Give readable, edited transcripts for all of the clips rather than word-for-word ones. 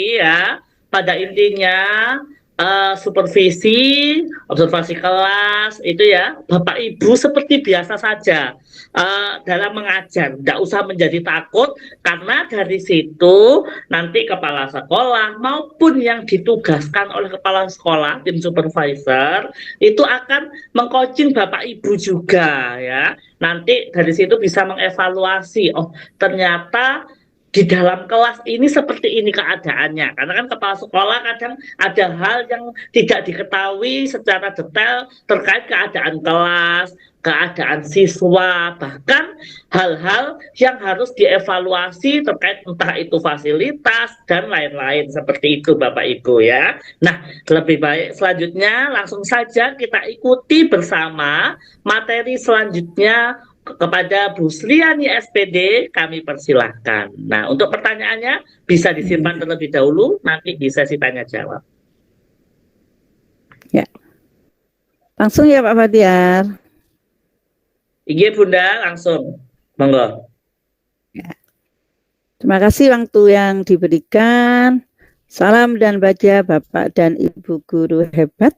ya. Pada intinya supervisi, observasi kelas itu ya, Bapak Ibu seperti biasa saja dalam mengajar, tidak usah menjadi takut karena dari situ nanti kepala sekolah maupun yang ditugaskan oleh kepala sekolah, tim supervisor itu akan mengcoaching Bapak Ibu juga ya. Nanti dari situ bisa mengevaluasi, oh ternyata di dalam kelas ini seperti ini keadaannya. Karena kan kepala sekolah kadang ada hal yang tidak diketahui secara detail terkait keadaan kelas, keadaan siswa, bahkan hal-hal yang harus dievaluasi terkait entah itu fasilitas dan lain-lain seperti itu Bapak Ibu ya. Nah, lebih baik selanjutnya langsung saja kita ikuti bersama materi selanjutnya kepada Bu Sriani SPD kami persilahkan. Nah, untuk pertanyaannya bisa disimpan terlebih dahulu, nanti di sesi tanya jawab. Ya, langsung ya Pak Batiar. Iya Bunda, langsung. Monggo. Ya. Terima kasih waktu yang diberikan. Salam dan bahagia Bapak dan Ibu guru hebat.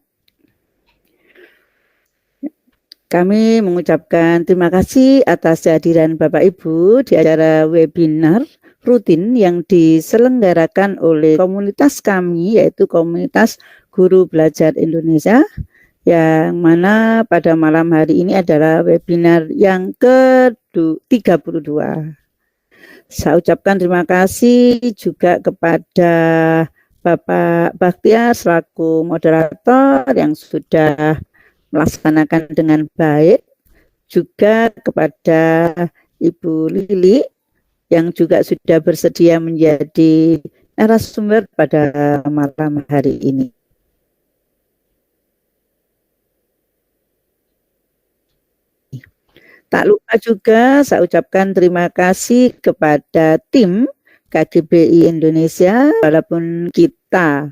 Kami mengucapkan terima kasih atas kehadiran Bapak Ibu di acara webinar rutin yang diselenggarakan oleh komunitas kami, yaitu komunitas Guru Belajar Indonesia, yang mana pada malam hari ini adalah webinar yang ke-32. Saya ucapkan terima kasih juga kepada Bapak Baktiar selaku moderator yang sudah melaksanakan dengan baik, juga kepada Ibu Lili yang juga sudah bersedia menjadi narasumber pada malam hari ini. Tak lupa juga saya ucapkan terima kasih kepada tim KGBI Indonesia, walaupun kita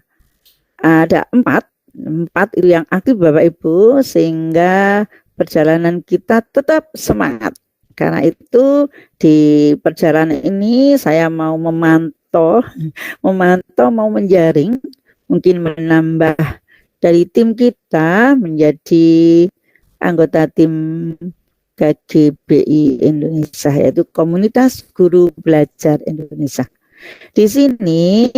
ada empat itu yang aktif Bapak Ibu, sehingga perjalanan kita tetap semangat. Karena itu di perjalanan ini saya mau memantau, mau menjaring, mungkin menambah dari tim kita menjadi anggota tim KGBI Indonesia, yaitu Komunitas Guru Belajar Indonesia. Di sini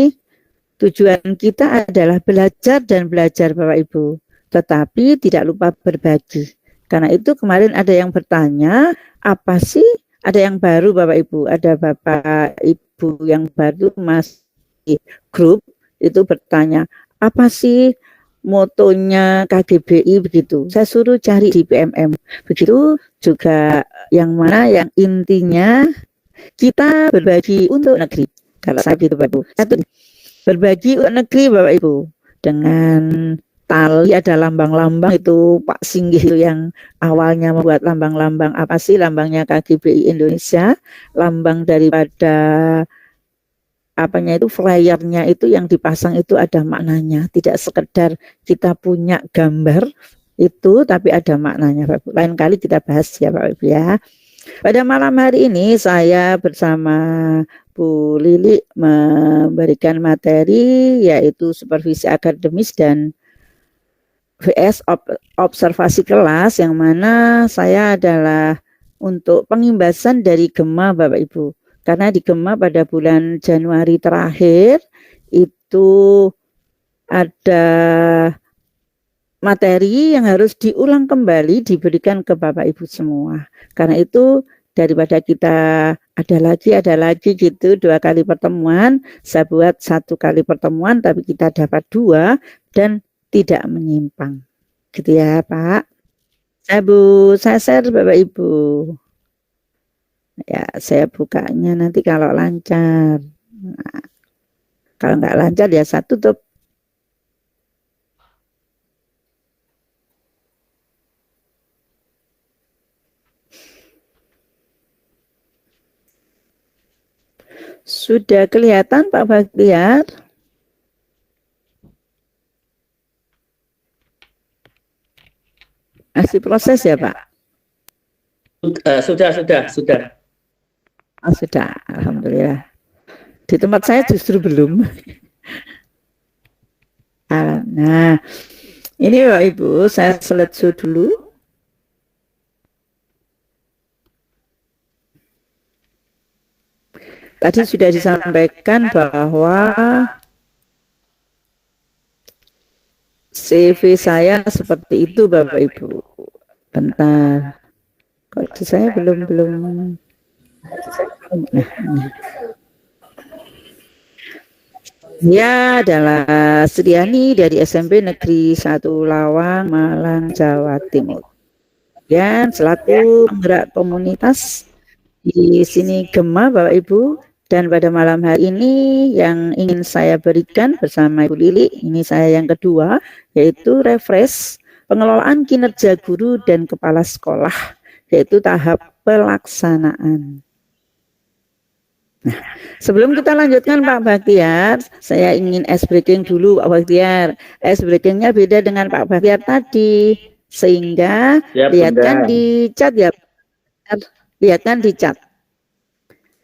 tujuan kita adalah belajar dan belajar Bapak Ibu, tetapi tidak lupa berbagi. Karena itu kemarin ada yang bertanya, apa sih ada yang baru Bapak Ibu? Ada Bapak Ibu yang baru Mas di grup itu bertanya, apa sih motonya KGBI begitu? Saya suruh cari di PMM. Begitu juga yang mana yang intinya kita berbagi untuk negeri. Kalau saya gitu Bapak Ibu. Satu, berbagi untuk negeri Bapak Ibu, dengan tali ada lambang-lambang itu Pak Singgih itu yang awalnya membuat lambang-lambang. Apa sih lambangnya KGBI Indonesia? Lambang daripada apanya itu, flyernya itu yang dipasang itu ada maknanya, tidak sekedar kita punya gambar itu, tapi ada maknanya Bapak Ibu. Lain kali kita bahas ya Bapak Ibu ya. Pada malam hari ini saya bersama Bu Lili memberikan materi yaitu supervisi akademis dan VS observasi kelas, yang mana saya adalah untuk pengimbasan dari Gema Bapak Ibu. Karena di Gema pada bulan Januari terakhir itu ada materi yang harus diulang kembali diberikan ke Bapak Ibu semua. Karena itu daripada kita ada lagi gitu 2 kali pertemuan, saya buat 1 kali pertemuan tapi kita dapat 2 dan tidak menyimpang. Gitu ya Pak. Saya share Bapak Ibu. Ya, saya bukanya nanti kalau lancar. Nah, kalau nggak lancar ya saya tutup. Sudah kelihatan Pak Baktiar? Masih proses ya Pak? Sudah. Oh, sudah, alhamdulillah. Di tempat saya justru belum. Nah, ini Bapak Ibu, saya slideshow dulu. Tadi sudah disampaikan bahwa CV saya seperti itu Bapak Ibu. Bentar. Kok di saya belum. Nah, ini. Ya, adalah Sriani dari SMP Negeri 1 Lawang, Malang, Jawa Timur. Dan selaku penggerak komunitas di sini Gema Bapak Ibu, dan pada malam hari ini yang ingin saya berikan bersama Ibu Lili, ini saya yang kedua, yaitu refresh pengelolaan kinerja guru dan kepala sekolah, yaitu tahap pelaksanaan. Nah, sebelum kita lanjutkan Pak Baktiar, saya ingin ice breaking dulu Pak Baktiar. Ice breakingnya beda dengan Pak Baktiar tadi, sehingga Ya, lihatkan benar. di chat ya, lihatkan di chat.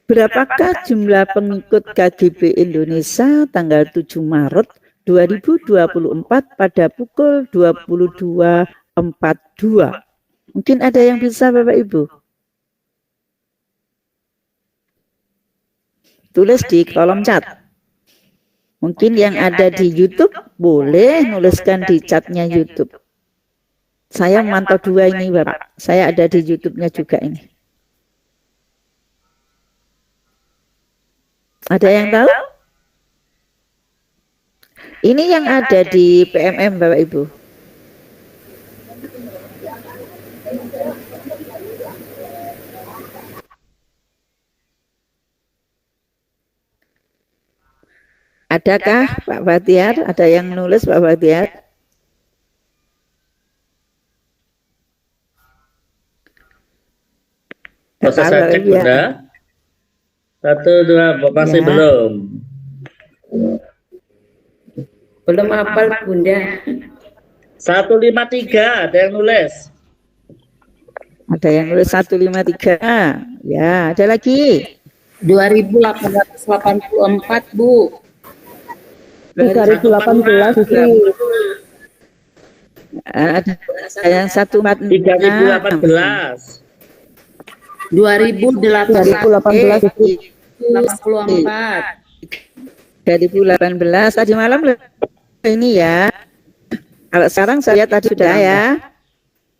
Berapakah jumlah pengikut KGB Indonesia tanggal 7 Maret 2024 pada pukul 22.42? Mungkin ada yang bisa Bapak Ibu? Tulis di kolom chat. Mungkin yang ada di YouTube boleh nuliskan di chatnya YouTube. Saya memantau dua ini Bapak. Saya ada di YouTube-nya juga ini. Ada yang tahu? Ini yang ada di PMM Bapak Ibu. Adakah Pak Batiar? Ada yang nulis Pak Batiar? Proses saya cek Bunda. 1, 2, masih Ya. belum. Belum hafal Bunda. 153 ada yang nulis. Ada yang nulis 153. Ya, ada lagi. 2884 Bu. 3018 itu. Ada yang 146. 3018. 2018 itu. 84. 2018 tadi malam ini ya. Kalau sekarang saya lihat tadi sudah ya.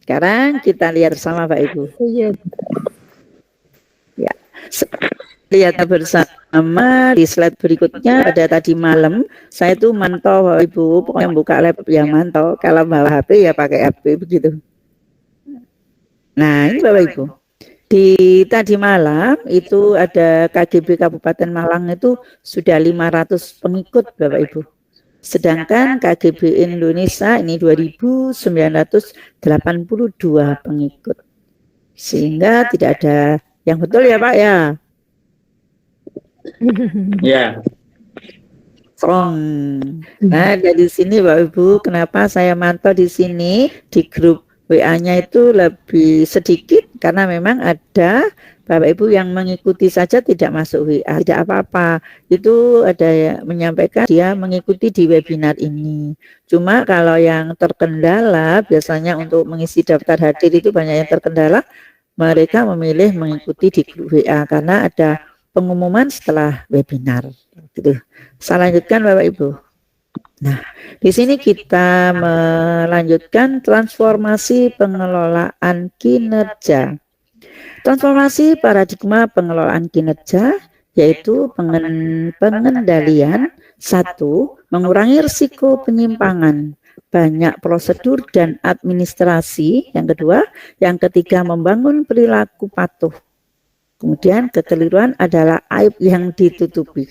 Sekarang kita lihat bersama Pak Ibu. Ya. Lihat bersama di slide berikutnya. Pada tadi malam saya tuh mantau Bapak Ibu, pokoknya buka laptop ya mantau, kalau bawa HP ya pakai HP begitu. Nah, ini Bapak Ibu. Di tadi malam itu ada KGB Kabupaten Malang itu sudah 500 pengikut Bapak Ibu. Sedangkan KGB Indonesia ini 2.982 pengikut. Sehingga tidak ada yang betul ya Pak ya. Ya. Strong. Nah, dari sini Bapak Ibu, kenapa saya mantau di sini di grup WA-nya itu lebih sedikit karena memang ada Bapak Ibu yang mengikuti saja tidak masuk WA, tidak apa-apa. Itu ada yang menyampaikan dia mengikuti di webinar ini. Cuma kalau yang terkendala biasanya untuk mengisi daftar hadir itu banyak yang terkendala, mereka memilih mengikuti di grup WA karena ada pengumuman setelah webinar. Gitu. Saya lanjutkan Bapak Ibu. Nah, di sini kita melanjutkan transformasi pengelolaan kinerja. Transformasi paradigma pengelolaan kinerja yaitu pengendalian, 1, mengurangi risiko penyimpangan, banyak prosedur dan administrasi, yang kedua, yang ketiga membangun perilaku patuh. Kemudian kekeliruan adalah aib yang ditutupi.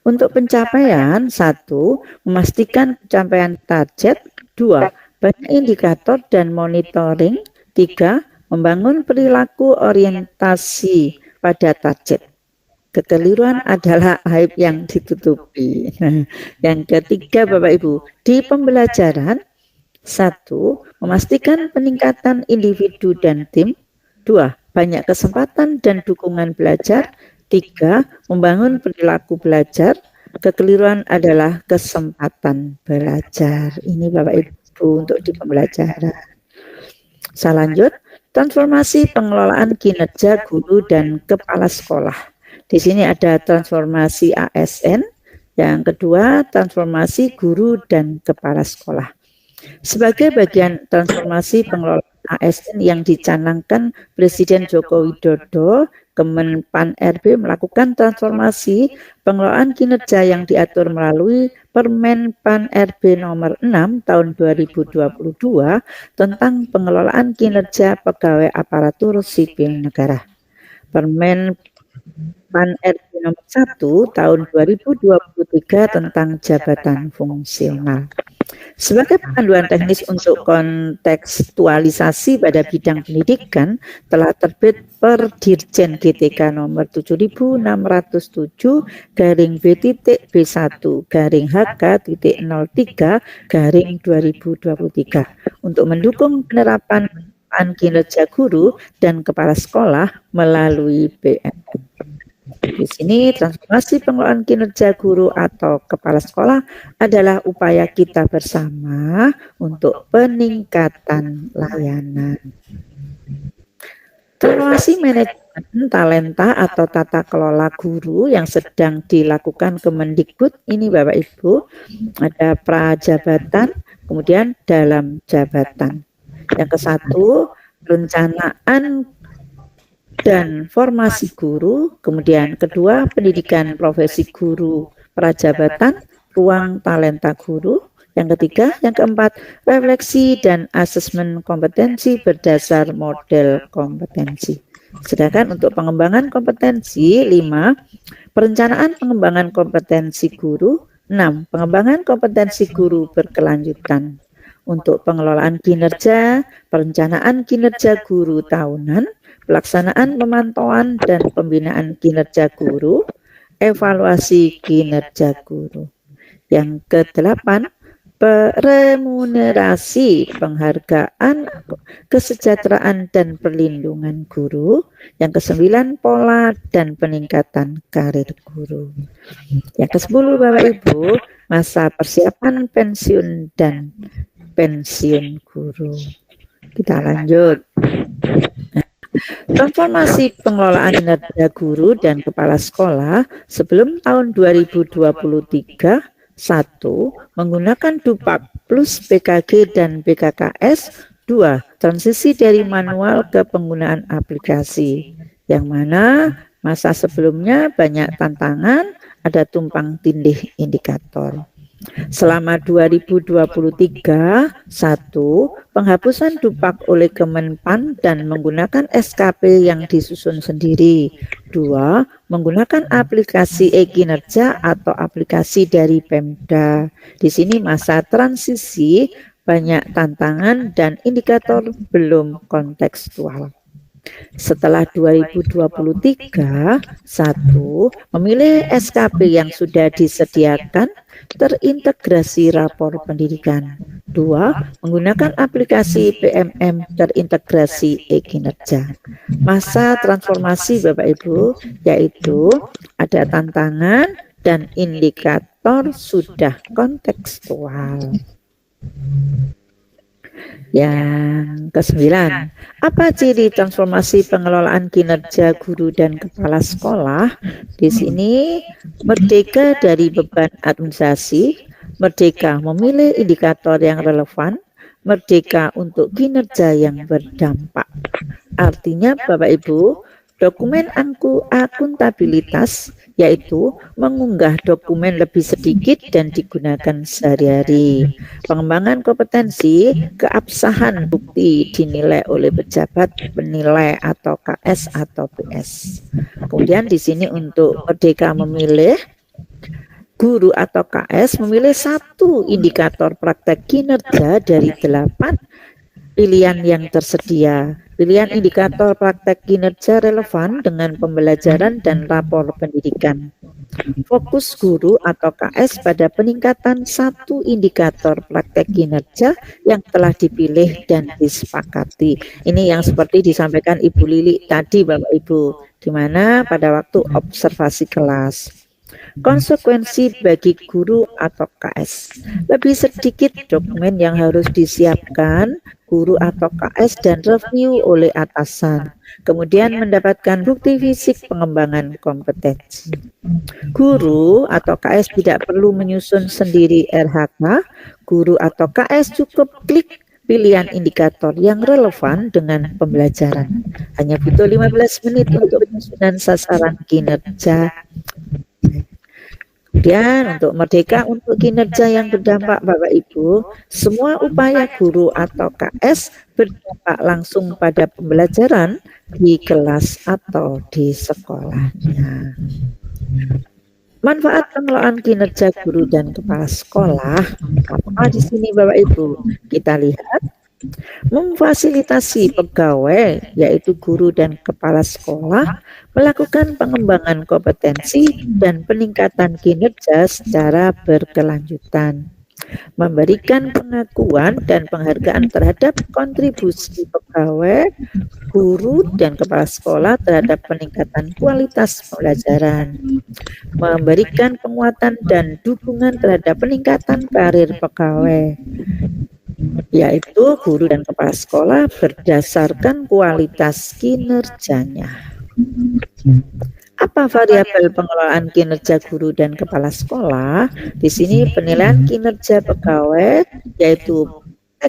Untuk pencapaian, 1, memastikan pencapaian target, 2, banyak indikator dan monitoring, 3, membangun perilaku orientasi pada target. Kekeliruan adalah aib yang ditutupi. Nah, yang ketiga Bapak Ibu, di pembelajaran, 1, memastikan peningkatan individu dan tim, 2, banyak kesempatan dan dukungan belajar, 3, membangun perilaku belajar, Kekeliruan adalah kesempatan belajar. Ini Bapak Ibu untuk di pembelajaran. Saya lanjut, transformasi pengelolaan kinerja guru dan kepala sekolah. Di sini ada transformasi ASN, yang kedua transformasi guru dan kepala sekolah. Sebagai bagian transformasi pengelolaan ASN yang dicanangkan Presiden Joko Widodo, Kemenpan RB melakukan transformasi pengelolaan kinerja yang diatur melalui Permen Pan RB nomor 6 tahun 2022 tentang pengelolaan kinerja pegawai aparatur sipil negara. Permen Pan RB nomor 1 tahun 2023 tentang jabatan fungsional. Sebagai panduan teknis untuk kontekstualisasi pada bidang pendidikan, telah terbit per Dirjen GTK nomor 7607/B1-HK.03/2023 untuk mendukung penerapan kinerja guru dan kepala sekolah melalui BMM. Di sini transformasi pengelolaan kinerja guru atau kepala sekolah adalah upaya kita bersama untuk peningkatan layanan. Transformasi manajemen talenta atau tata kelola guru yang sedang dilakukan Kemendikbud ini Bapak Ibu, ada prajabatan, kemudian dalam jabatan. Yang ke satu, perencanaan dan formasi guru, kemudian kedua pendidikan profesi guru prajabatan, ruang talenta guru, yang ketiga, yang keempat refleksi dan asesmen kompetensi berdasar model kompetensi. Sedangkan untuk pengembangan kompetensi 5, perencanaan pengembangan kompetensi guru, 6, pengembangan kompetensi guru berkelanjutan. Untuk pengelolaan kinerja, perencanaan kinerja guru tahunan, pelaksanaan pemantauan dan pembinaan kinerja guru, evaluasi kinerja guru. Yang ke-8, remunerasi, penghargaan, kesejahteraan dan perlindungan guru. Yang ke-9, pola dan peningkatan karir guru. Yang ke-10 Bapak Ibu, masa persiapan pensiun dan pensiun guru. Kita lanjut. Transformasi pengelolaan kinerja guru dan kepala sekolah sebelum tahun 2023, 1. Menggunakan Dupak plus BKG dan BKKS. 2. Transisi dari manual ke penggunaan aplikasi, yang mana masa sebelumnya banyak tantangan, ada tumpang tindih indikator. Selama 2023, 1. Penghapusan Dupak oleh Kemenpan dan menggunakan SKP yang disusun sendiri. 2. Menggunakan aplikasi e-kinerja atau aplikasi dari Pemda. Di sini masa transisi, banyak tantangan dan indikator belum kontekstual. Setelah 2023, 1. Memilih SKP yang sudah disediakan, terintegrasi rapor pendidikan. 2. Menggunakan aplikasi PMM terintegrasi e-kinerja. Masa transformasi Bapak Ibu, yaitu ada tantangan dan indikator sudah kontekstual. Yang ke-9, apa ciri transformasi pengelolaan kinerja guru dan kepala sekolah? Di sini merdeka dari beban administrasi, merdeka memilih indikator yang relevan, merdeka untuk kinerja yang berdampak. Artinya Bapak Ibu, dokumen akuntabilitas yaitu mengunggah dokumen lebih sedikit dan digunakan sehari-hari. Pengembangan kompetensi, keabsahan bukti dinilai oleh pejabat penilai atau KS atau PS. Kemudian di sini untuk merdeka memilih, guru atau KS memilih 1 indikator praktek kinerja dari 8 pilihan yang tersedia. Pilihan indikator praktek kinerja relevan dengan pembelajaran dan rapor pendidikan. Fokus guru atau KS pada peningkatan 1 indikator praktek kinerja yang telah dipilih dan disepakati. Ini yang seperti disampaikan Ibu Lili tadi Bapak Ibu, di mana pada waktu observasi kelas. Konsekuensi bagi guru atau KS. Lebih sedikit dokumen yang harus disiapkan guru atau KS dan review oleh atasan. Kemudian mendapatkan bukti fisik pengembangan kompetensi. Guru atau KS tidak perlu menyusun sendiri RHK. Guru atau KS cukup klik pilihan indikator yang relevan dengan pembelajaran. Hanya butuh 15 menit untuk penyusunan sasaran kinerja. Kemudian untuk merdeka untuk kinerja yang berdampak Bapak Ibu, semua upaya guru atau KS berdampak langsung pada pembelajaran di kelas atau di sekolahnya. Manfaat pengelolaan kinerja guru dan kepala sekolah, apa di sini Bapak Ibu? Kita lihat memfasilitasi pegawai yaitu guru dan kepala sekolah melakukan pengembangan kompetensi dan peningkatan kinerja secara berkelanjutan, memberikan pengakuan dan penghargaan terhadap kontribusi pegawai, guru dan kepala sekolah terhadap peningkatan kualitas pembelajaran, memberikan penguatan dan dukungan terhadap peningkatan karir pegawai, yaitu guru dan kepala sekolah berdasarkan kualitas kinerjanya. Apa variabel pengelolaan kinerja guru dan kepala sekolah? Di sini penilaian kinerja pegawai yaitu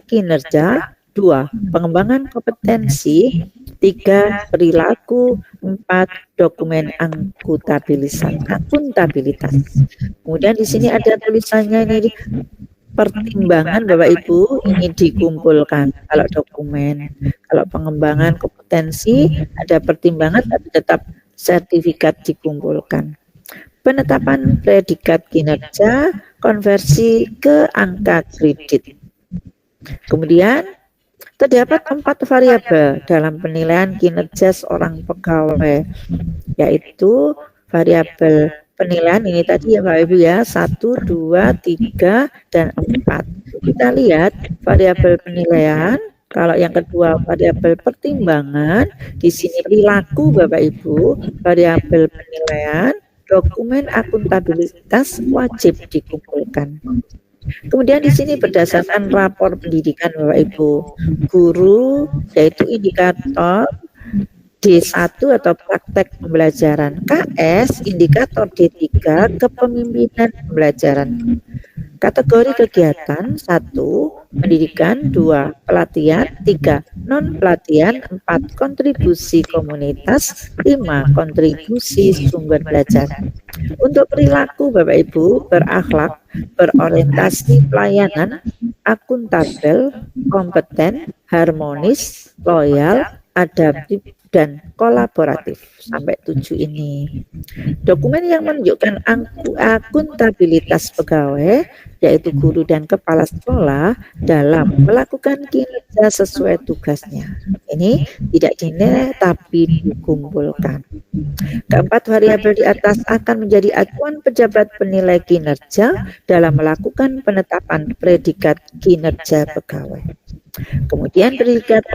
kinerja, 2 pengembangan kompetensi, 3 perilaku, 4 dokumen akuntabilitas. Kemudian di sini ada tulisannya ini pertimbangan Bapak Ibu ini dikumpulkan. Kalau dokumen, kalau pengembangan kompetensi ada pertimbangan tapi tetap sertifikat dikumpulkan. Penetapan predikat kinerja, konversi ke angka kredit. Kemudian terdapat 4 variabel dalam penilaian kinerja seorang pegawai, yaitu variabel penilaian ini tadi ya Bapak Ibu ya, 1, 2, 3, dan 4. Kita lihat variabel penilaian. Kalau yang kedua variabel pertimbangan, di sini perilaku Bapak Ibu, variabel penilaian, dokumen akuntabilitas wajib dikumpulkan. Kemudian di sini berdasarkan rapor pendidikan Bapak Ibu, guru yaitu indikator D1 atau praktek pembelajaran, KS indikator D3 kepemimpinan pembelajaran. Kategori kegiatan 1 pendidikan, 2 pelatihan, 3 non pelatihan, 4 kontribusi komunitas, 5 kontribusi sumber belajar. Untuk perilaku Bapak Ibu, berakhlak, berorientasi pelayanan, akuntabel, kompeten, harmonis, loyal, adaptif, dan kolaboratif. Sampai 7 ini. Dokumen yang menunjukkan akuntabilitas pegawai yaitu guru dan kepala sekolah dalam melakukan kinerja sesuai tugasnya. Ini tidak dinilai tapi dikumpulkan. Keempat variabel di atas akan menjadi acuan pejabat penilai kinerja dalam melakukan penetapan predikat kinerja pegawai. Kemudian predikat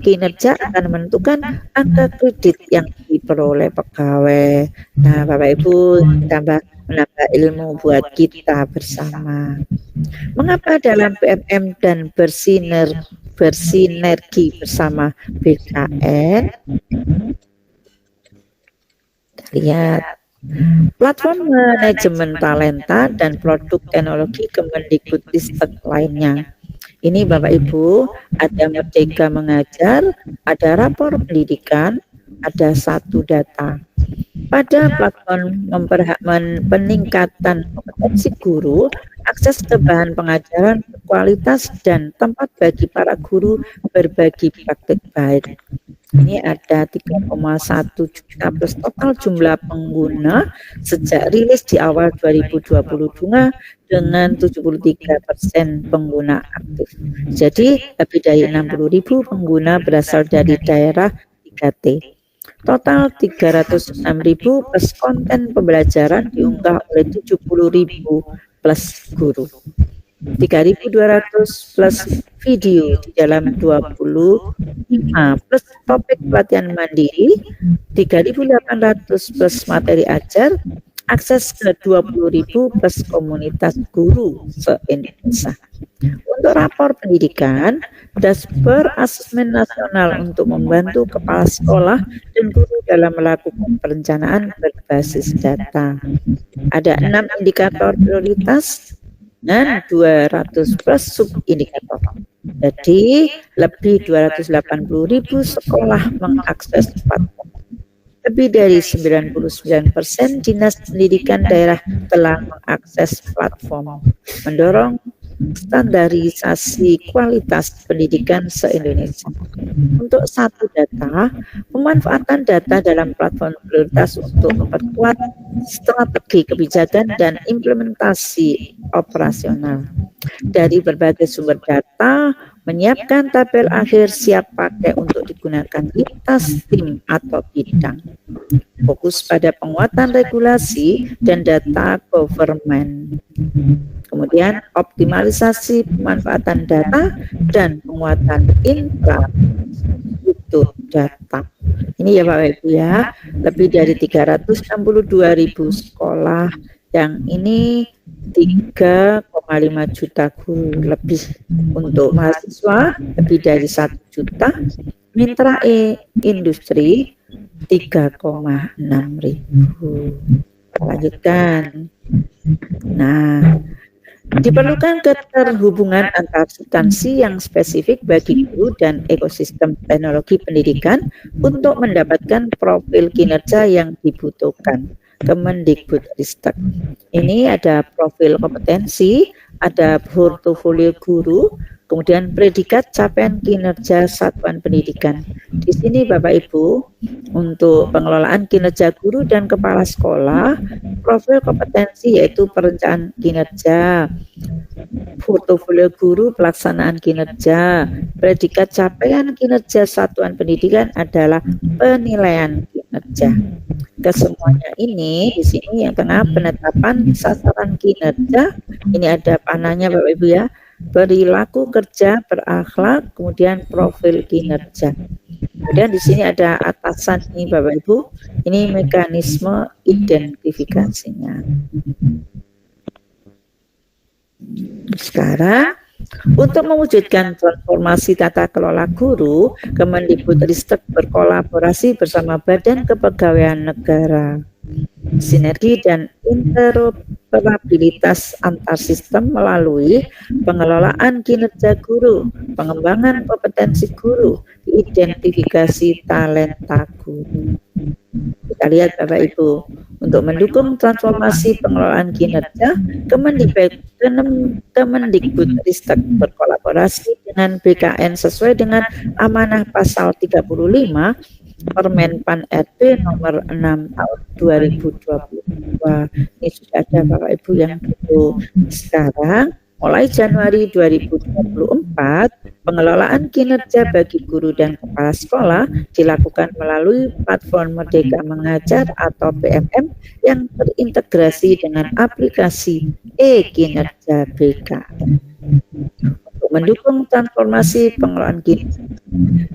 kinerja akan menentukan angka kredit yang diperoleh pegawai. Nah, Bapak Ibu, menambah ilmu buat kita bersama. Mengapa dalam PMM dan bersinergi bersama BKN? Kita lihat platform manajemen talenta dan produk teknologi Kemendikbudristek lainnya. Ini Bapak Ibu, ada Merdeka Mengajar, ada rapor pendidikan, ada 1 data. Pada platform peningkatan kompetensi guru, akses ke bahan pengajaran kualitas dan tempat bagi para guru berbagi praktik baik. Ini ada 3,1 juta plus total jumlah pengguna sejak rilis di awal 2022 dengan 73% pengguna aktif. Jadi lebih dari 60.000 pengguna berasal dari daerah 3T. Total 306.000 plus konten pembelajaran diunggah oleh 70.000 plus guru. 3.200 plus video di dalam 25 plus topik pelatihan mandiri, 3.800 plus materi ajar, akses ke 20.000 plus komunitas guru se-Indonesia. Untuk rapor pendidikan, dashboard asesmen nasional untuk membantu kepala sekolah dan guru dalam melakukan perencanaan berbasis data. Ada 6 indikator prioritas dan 200 plus sub-indikator. Jadi, lebih 280.000 sekolah mengakses platform. Lebih dari 99% dinas pendidikan daerah telah mengakses platform, mendorong standarisasi kualitas pendidikan se-Indonesia. Untuk satu data, pemanfaatan data dalam platform prioritas untuk memperkuat strategi kebijakan dan implementasi operasional. Dari berbagai sumber data, menyiapkan tabel akhir siap pakai untuk digunakan lintas tim atau bidang. Fokus pada penguatan regulasi dan data government. Kemudian optimalisasi pemanfaatan data dan penguatan infrastruktur data. Ini ya Bapak Ibu ya, lebih dari 362.000 sekolah yang ini 3,5 juta guru lebih. Untuk mahasiswa lebih dari 1 juta, mitra industri 3,6 ribu. Lanjutkan. Nah, diperlukan keterhubungan antar substansi yang spesifik bagi guru dan ekosistem teknologi pendidikan untuk mendapatkan profil kinerja yang dibutuhkan. Kemendikbudristek. Ini ada profil kompetensi, ada portofolio guru, kemudian predikat capaian kinerja satuan pendidikan. Di sini Bapak Ibu, untuk pengelolaan kinerja guru dan kepala sekolah, profil kompetensi yaitu perencanaan kinerja, portofolio guru pelaksanaan kinerja, predikat capaian kinerja satuan pendidikan adalah penilaian kinerja. Kesemuanya ini di sini yang tengah penetapan sasaran kinerja, ini ada panahnya Bapak Ibu ya, perilaku kerja berakhlak, kemudian profil kinerja. Kemudian di sini ada atasan ini Bapak Ibu, ini mekanisme identifikasinya. Sekarang untuk mewujudkan transformasi tata kelola guru, Kemendikbudristek berkolaborasi bersama Badan Kepegawaian Negara. Sinergi dan interoperabilitas antar sistem melalui pengelolaan kinerja guru, pengembangan kompetensi guru, identifikasi talenta guru. Kita lihat Bapak Ibu, untuk mendukung transformasi pengelolaan kinerja, Kemendikbudristek berkolaborasi dengan BKN sesuai dengan amanah pasal 35 Permen Pan RB nomor 6 tahun 2022. Ini sudah ada Bapak Ibu yang dulu. Sekarang mulai Januari 2024, pengelolaan kinerja bagi guru dan kepala sekolah dilakukan melalui platform Merdeka Mengajar atau PMM yang terintegrasi dengan aplikasi e-kinerja BKN. Untuk mendukung transformasi pengelolaan kinerja,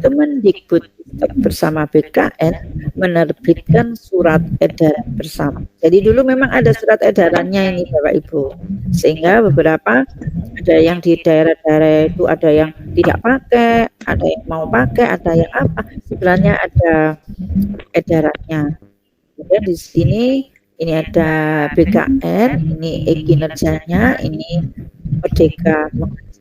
Kemendikbudristek bersama BKN menerbitkan surat edaran bersama. Jadi dulu memang ada surat edarannya ini Bapak Ibu, sehingga beberapa ada yang di daerah-daerah itu ada yang tidak pakai, ada yang mau pakai, ada yang apa. Sebenarnya ada edarannya. Kemudian di sini ini ada BKN, ini kinerjanya, ini Merdeka Mengajar.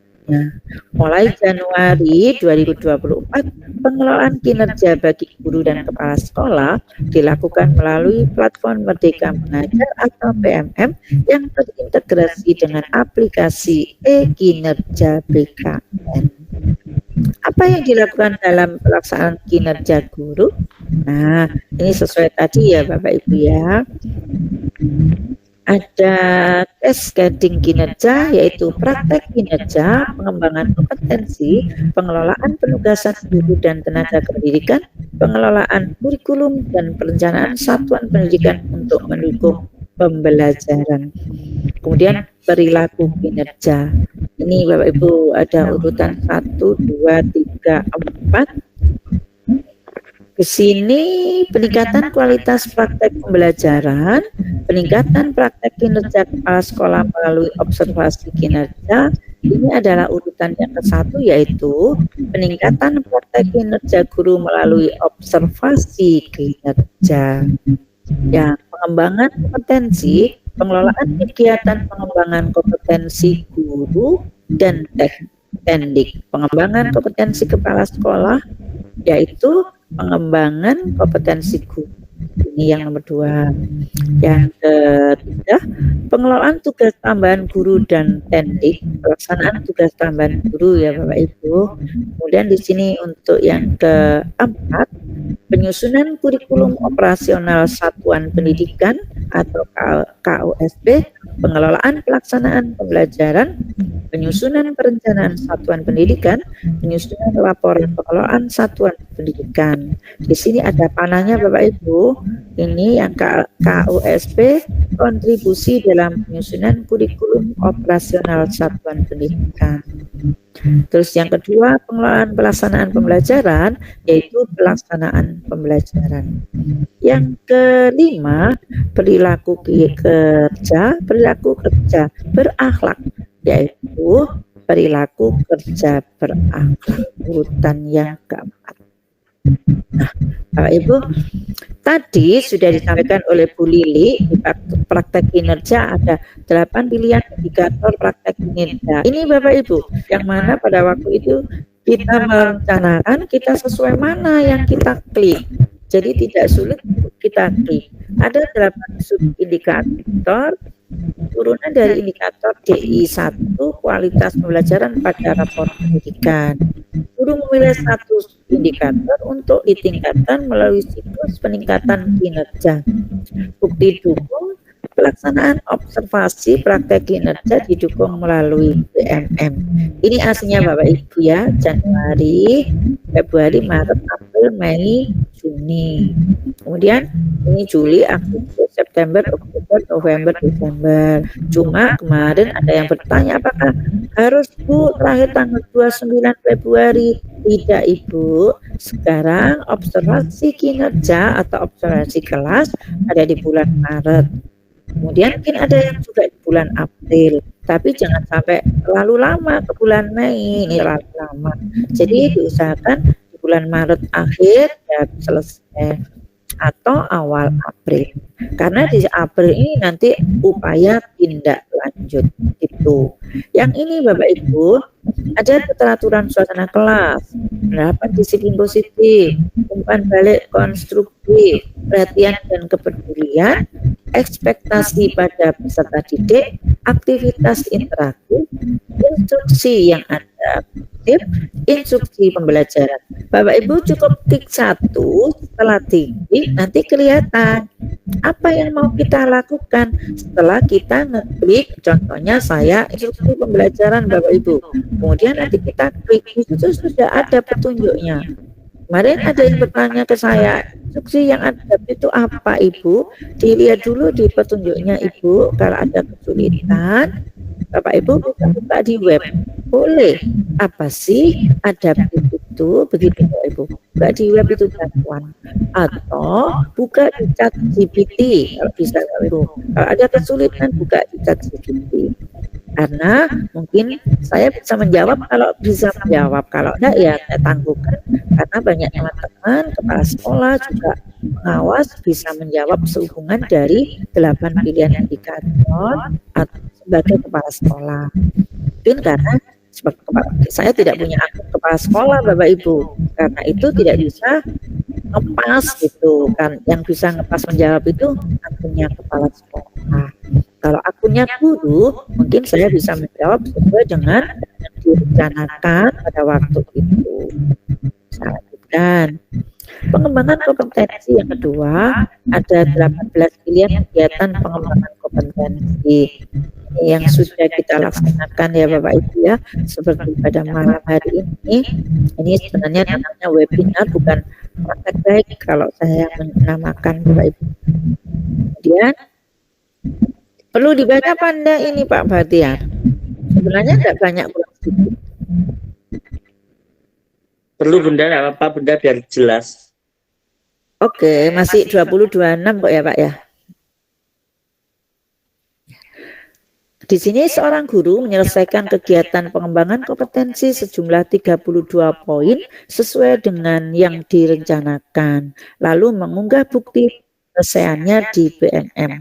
Mulai Januari 2024, pengelolaan kinerja bagi guru dan kepala sekolah dilakukan melalui platform Merdeka Mengajar atau PMM yang terintegrasi dengan aplikasi e-kinerja BKN. Apa yang dilakukan dalam pelaksanaan kinerja guru? Nah, ini sesuai tadi ya Bapak Ibu ya. Ada cascading kinerja, yaitu praktek kinerja, pengembangan kompetensi, pengelolaan penugasan guru dan tenaga pendidikan, pengelolaan kurikulum, dan perencanaan satuan pendidikan untuk mendukung pembelajaran. Kemudian perilaku kinerja. Ini Bapak Ibu ada urutan 1, 2, 3, 4. Di sini peningkatan kualitas praktek pembelajaran, peningkatan praktek kinerja kepala sekolah melalui observasi kinerja. Ini adalah urutan yang ke-1, yaitu peningkatan praktek kinerja guru melalui observasi kinerja. Ya, pengembangan kompetensi, pengelolaan kegiatan pengembangan kompetensi guru dan teknik pengembangan kompetensi kepala sekolah, yaitu pengembangan kompetensi guru. Ini yang nomor 2. Yang ketiga, pengelolaan tugas tambahan guru dan teknik, pelaksanaan tugas tambahan guru ya Bapak Ibu. Kemudian di sini untuk yang keempat, penyusunan kurikulum operasional satuan pendidikan atau KUSP, pengelolaan pelaksanaan pembelajaran, penyusunan perencanaan satuan pendidikan, penyusunan laporan pengelolaan satuan pendidikan. Di sini ada panahnya Bapak Ibu. Ini yang KUSP, kontribusi dalam penyusunan kurikulum operasional satuan pendidikan. Terus yang kedua, pengelolaan pelaksanaan pembelajaran, yaitu pelaksanaan pembelajaran. Yang kelima, perilaku kerja berakhlak, yaitu perilaku kerja berakhlak, urutan yang keempat. Nah, Bapak Ibu, tadi sudah disampaikan oleh Bu Lili, di praktek kinerja ada 8 pilihan indikator praktek kinerja. Ini Bapak Ibu, yang mana pada waktu itu kita merencanakan, kita sesuai mana yang kita klik. Jadi tidak sulit untuk kita klik. Ada 8 sub-indikator turunan dari indikator DI1, kualitas pembelajaran pada rapor pendidikan. Guru memilih 1 indikator untuk ditingkatkan melalui siklus peningkatan kinerja. Bukti dukung pelaksanaan observasi praktek kinerja didukung melalui BMM. Ini aslinya Bapak Ibu ya, Januari, Februari, Maret, April, Mei, Juni. Kemudian ini Juli, Agustus, September, Oktober, November, Desember. Cuma kemarin ada yang bertanya apakah harus Bu terakhir tanggal 29 Februari? Tidak Ibu. Sekarang observasi kinerja atau observasi kelas ada di bulan Maret. Kemudian mungkin ada yang juga di bulan April, tapi jangan sampai terlalu lama ke bulan Mei, ini terlalu lama. Jadi diusahakan di bulan Maret akhir ya selesai atau awal April. Karena di April ini nanti upaya tindak lanjut itu. Yang ini Bapak Ibu, ada keteraturan suasana kelas, penerapan disiplin positif, umpan balik konstruktif, perhatian dan kepedulian, ekspektasi pada peserta didik, aktivitas interaktif, instruksi yang adaptif, instruksi pembelajaran. Bapak Ibu cukup klik 1, setelah tinggi nanti kelihatan apa yang mau kita lakukan setelah kita ngeklik. Contohnya saya instruksi pembelajaran Bapak Ibu, kemudian nanti kita klik, itu sudah ada petunjuknya. Kemarin ada yang bertanya ke saya, instruksi yang ada itu apa Ibu? Dilihat dulu di petunjuknya Ibu, kalau ada kesulitan Bapak Ibu buka di web. Boleh. Apa sih adaptif itu? Begitu Bapak Ibu. Buka di web itu bantuan. Atau buka di chat GPT kalau bisa Bapak Ibu. Kalau ada kesulitan buka di chat GPT. Karena mungkin saya bisa menjawab kalau bisa menjawab, kalau enggak ya saya tangguhkan, karena banyak teman-teman kepala sekolah juga pengawas bisa menjawab sehubungan dari 8 pilihan indikator atau sebagai kepala sekolah. Mungkin karena saya tidak punya akun kepala sekolah Bapak Ibu, karena itu tidak bisa ngepas gitu kan. Yang bisa ngepas menjawab itu akunnya kepala sekolah. Kalau akunnya guru, mungkin saya bisa menjawab sesuai dengan yang direncanakan pada waktu itu. Dan pengembangan kompetensi yang kedua, ada 18 pilihan kegiatan pengembangan kompetensi yang sudah kita laksanakan ya Bapak Ibu ya, seperti pada malam hari ini. Ini sebenarnya namanya webinar, bukan praktek baik kalau saya menamakan Bapak Ibu. Kemudian perlu dibaca Panda ini Pak Bahtiar. Sebenarnya tidak banyak, kurang sedikit. Perlu Bunda, apa Bunda biar jelas. Oke, masih 2026 kok ya Pak ya. Di sini seorang guru menyelesaikan kegiatan pengembangan kompetensi sejumlah 32 poin sesuai dengan yang direncanakan, lalu mengunggah bukti penyelesaiannya di BMM.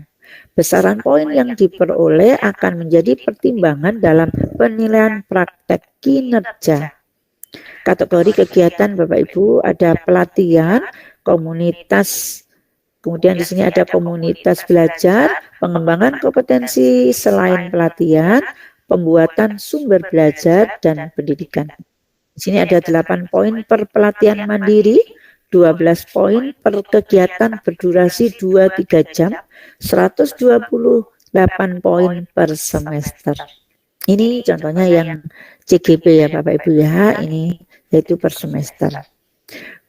Besaran poin yang diperoleh akan menjadi pertimbangan dalam penilaian praktek kinerja. Kategori kegiatan Bapak Ibu ada pelatihan, komunitas, kemudian di sini ada komunitas belajar, pengembangan kompetensi selain pelatihan, pembuatan sumber belajar dan pendidikan. Di sini ada 8 poin per pelatihan mandiri, 12 poin per kegiatan berdurasi 2-3 jam, 128 poin per semester. Ini contohnya yang CGP ya Bapak Ibu ya, ini yaitu per semester.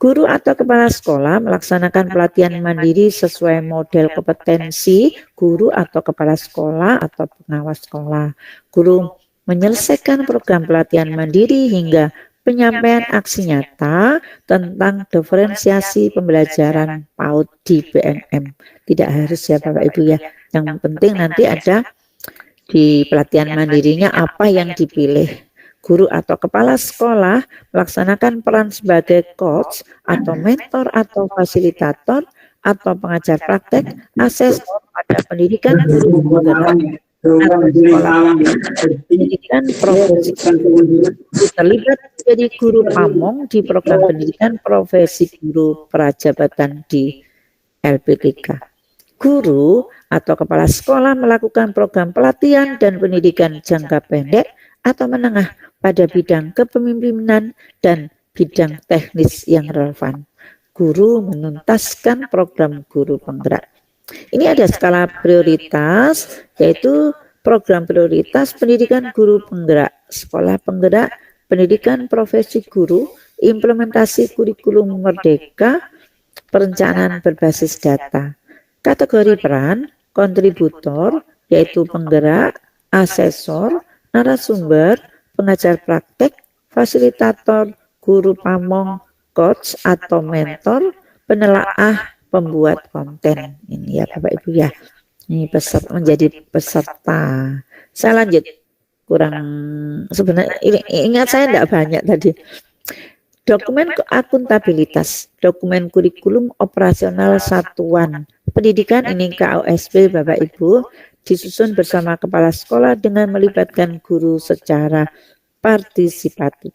Guru atau kepala sekolah melaksanakan pelatihan mandiri sesuai model kompetensi guru atau kepala sekolah atau pengawas sekolah. Guru menyelesaikan program pelatihan mandiri hingga penyampaian aksi nyata tentang diferensiasi pembelajaran PAUD di BMM. Tidak harus ya Bapak Ibu ya. Yang penting nanti ada di pelatihan mandirinya apa yang dipilih. Guru atau kepala sekolah melaksanakan peran sebagai coach atau mentor atau fasilitator atau pengajar praktek, asesor pada pendidikan guru penggerak atau sekolah pendidikan profesi terlibat menjadi guru pamong di program pendidikan profesi guru prajabatan di LPTK. Guru atau kepala sekolah melakukan program pelatihan dan pendidikan jangka pendek atau menengah pada bidang kepemimpinan dan bidang teknis yang relevan. Guru menuntaskan program guru penggerak. Ini ada skala prioritas, yaitu program prioritas pendidikan guru penggerak, sekolah penggerak, pendidikan profesi guru, implementasi kurikulum merdeka, perencanaan berbasis data. Kategori peran, kontributor, yaitu penggerak, asesor, narasumber, pengajar praktek, fasilitator, guru pamong, coach atau mentor, penelaah, pembuat konten. Ini ya Bapak Ibu ya. Ini peserta menjadi peserta. Saya lanjut. Kurang sebenarnya ingat saya tidak banyak tadi. Dokumen akuntabilitas, dokumen kurikulum operasional satuan pendidikan ini KOSP Bapak Ibu disusun bersama kepala sekolah dengan melibatkan guru secara partisipatif.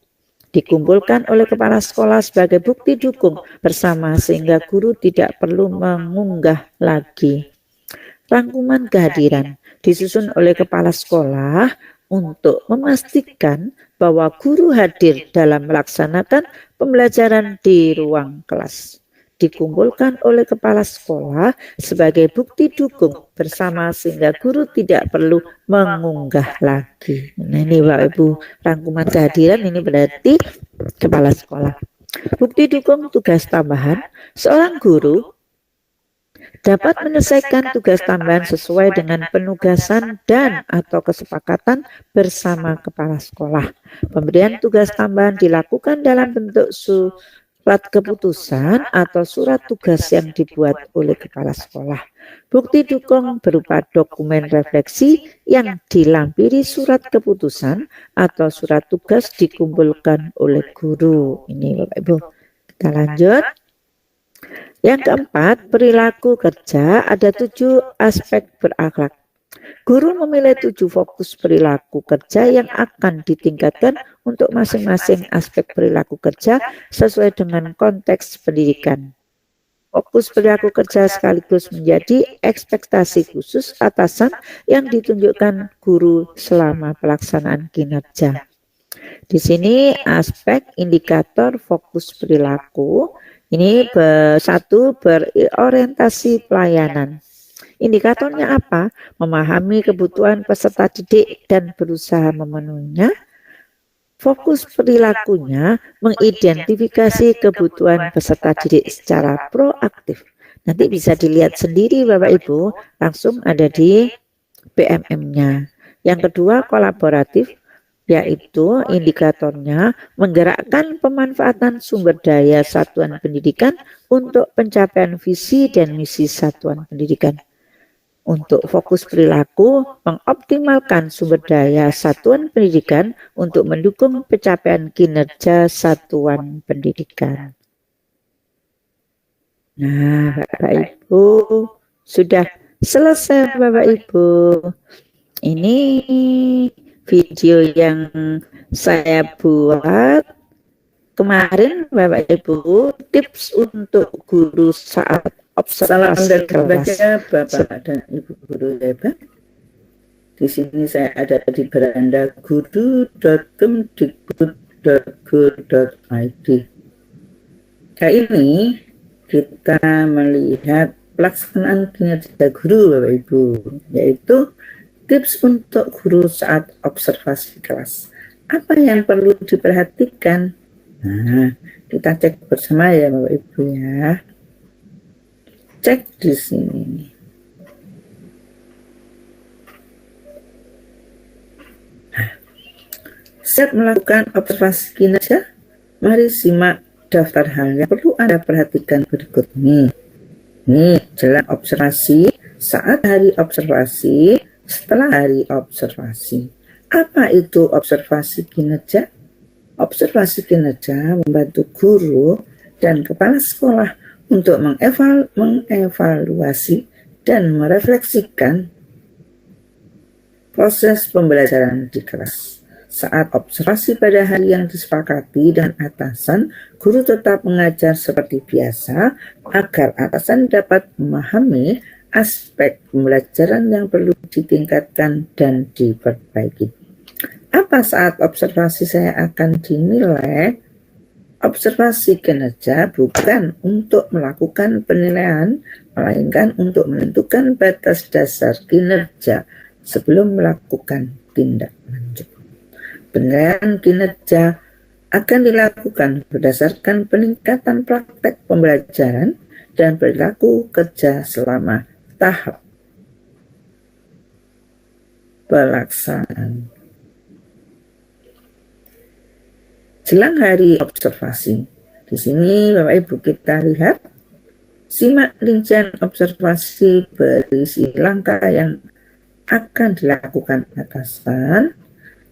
Dikumpulkan oleh kepala sekolah sebagai bukti dukung bersama sehingga guru tidak perlu mengunggah lagi. Rangkuman kehadiran disusun oleh kepala sekolah untuk memastikan bahwa guru hadir dalam melaksanakan pembelajaran di ruang kelas. Dikumpulkan oleh kepala sekolah sebagai bukti dukung bersama sehingga guru tidak perlu mengunggah lagi. Nah ini Bapak Ibu, rangkuman kehadiran ini berarti kepala sekolah. Bukti dukung tugas tambahan, seorang guru dapat menyelesaikan tugas tambahan sesuai dengan penugasan dan atau kesepakatan bersama kepala sekolah. Pemberian tugas tambahan dilakukan dalam bentuk surat keputusan atau surat tugas yang dibuat oleh kepala sekolah. Bukti dukung berupa dokumen refleksi yang dilampiri surat keputusan atau surat tugas dikumpulkan oleh guru. Ini Bapak Ibu. Kita lanjut. Yang keempat, perilaku kerja ada 7 aspek berakhlak. Guru memilih 7 fokus perilaku kerja yang akan ditingkatkan untuk masing-masing aspek perilaku kerja sesuai dengan konteks pendidikan. Fokus perilaku kerja sekaligus menjadi ekspektasi khusus atasan yang ditunjukkan guru selama pelaksanaan kinerja. Di sini aspek indikator fokus perilaku ini satu berorientasi pelayanan. Indikatornya apa? Memahami kebutuhan peserta didik dan berusaha memenuhinya. Fokus perilakunya mengidentifikasi kebutuhan peserta didik secara proaktif. Nanti bisa dilihat sendiri Bapak Ibu, langsung ada di BMM-nya. Yang kedua kolaboratif, yaitu indikatornya menggerakkan pemanfaatan sumber daya satuan pendidikan untuk pencapaian visi dan misi satuan pendidikan. Untuk fokus perilaku, mengoptimalkan sumber daya satuan pendidikan untuk mendukung pencapaian kinerja satuan pendidikan. Nah, Bapak Ibu, sudah selesai Bapak Ibu. Ini video yang saya buat kemarin Bapak Ibu, tips untuk guru saat observasi kelas. Bapak dan Ibu guru hebat. Di sini saya ada di beranda guru.kemdikbud.go.id. Kali ini kita melihat pelaksanaan kinerja guru Bapak Ibu, yaitu tips untuk guru saat observasi kelas. Apa yang perlu diperhatikan? Nah, kita cek bersama ya Bapak Ibu ya. Cek di sini. Saat melakukan observasi kinerja, mari simak daftar hal yang perlu Anda perhatikan berikut ini. Ini jalan observasi, saat hari observasi, setelah hari observasi. Apa itu observasi kinerja? Observasi kinerja membantu guru dan kepala sekolah untuk mengevaluasi dan merefleksikan proses pembelajaran di kelas. Saat observasi pada hari yang disepakati dan atasan, guru tetap mengajar seperti biasa agar atasan dapat memahami aspek pembelajaran yang perlu ditingkatkan dan diperbaiki. Apa saat observasi saya akan dinilai? Observasi kinerja bukan untuk melakukan penilaian, melainkan untuk menentukan batas dasar kinerja sebelum melakukan tindak lanjut. Penilaian kinerja akan dilakukan berdasarkan peningkatan praktek pembelajaran dan perilaku kerja selama tahap pelaksanaan. Jelang hari observasi. Di sini Bapak Ibu kita lihat, simak rincian observasi berisi langkah yang akan dilakukan atasan.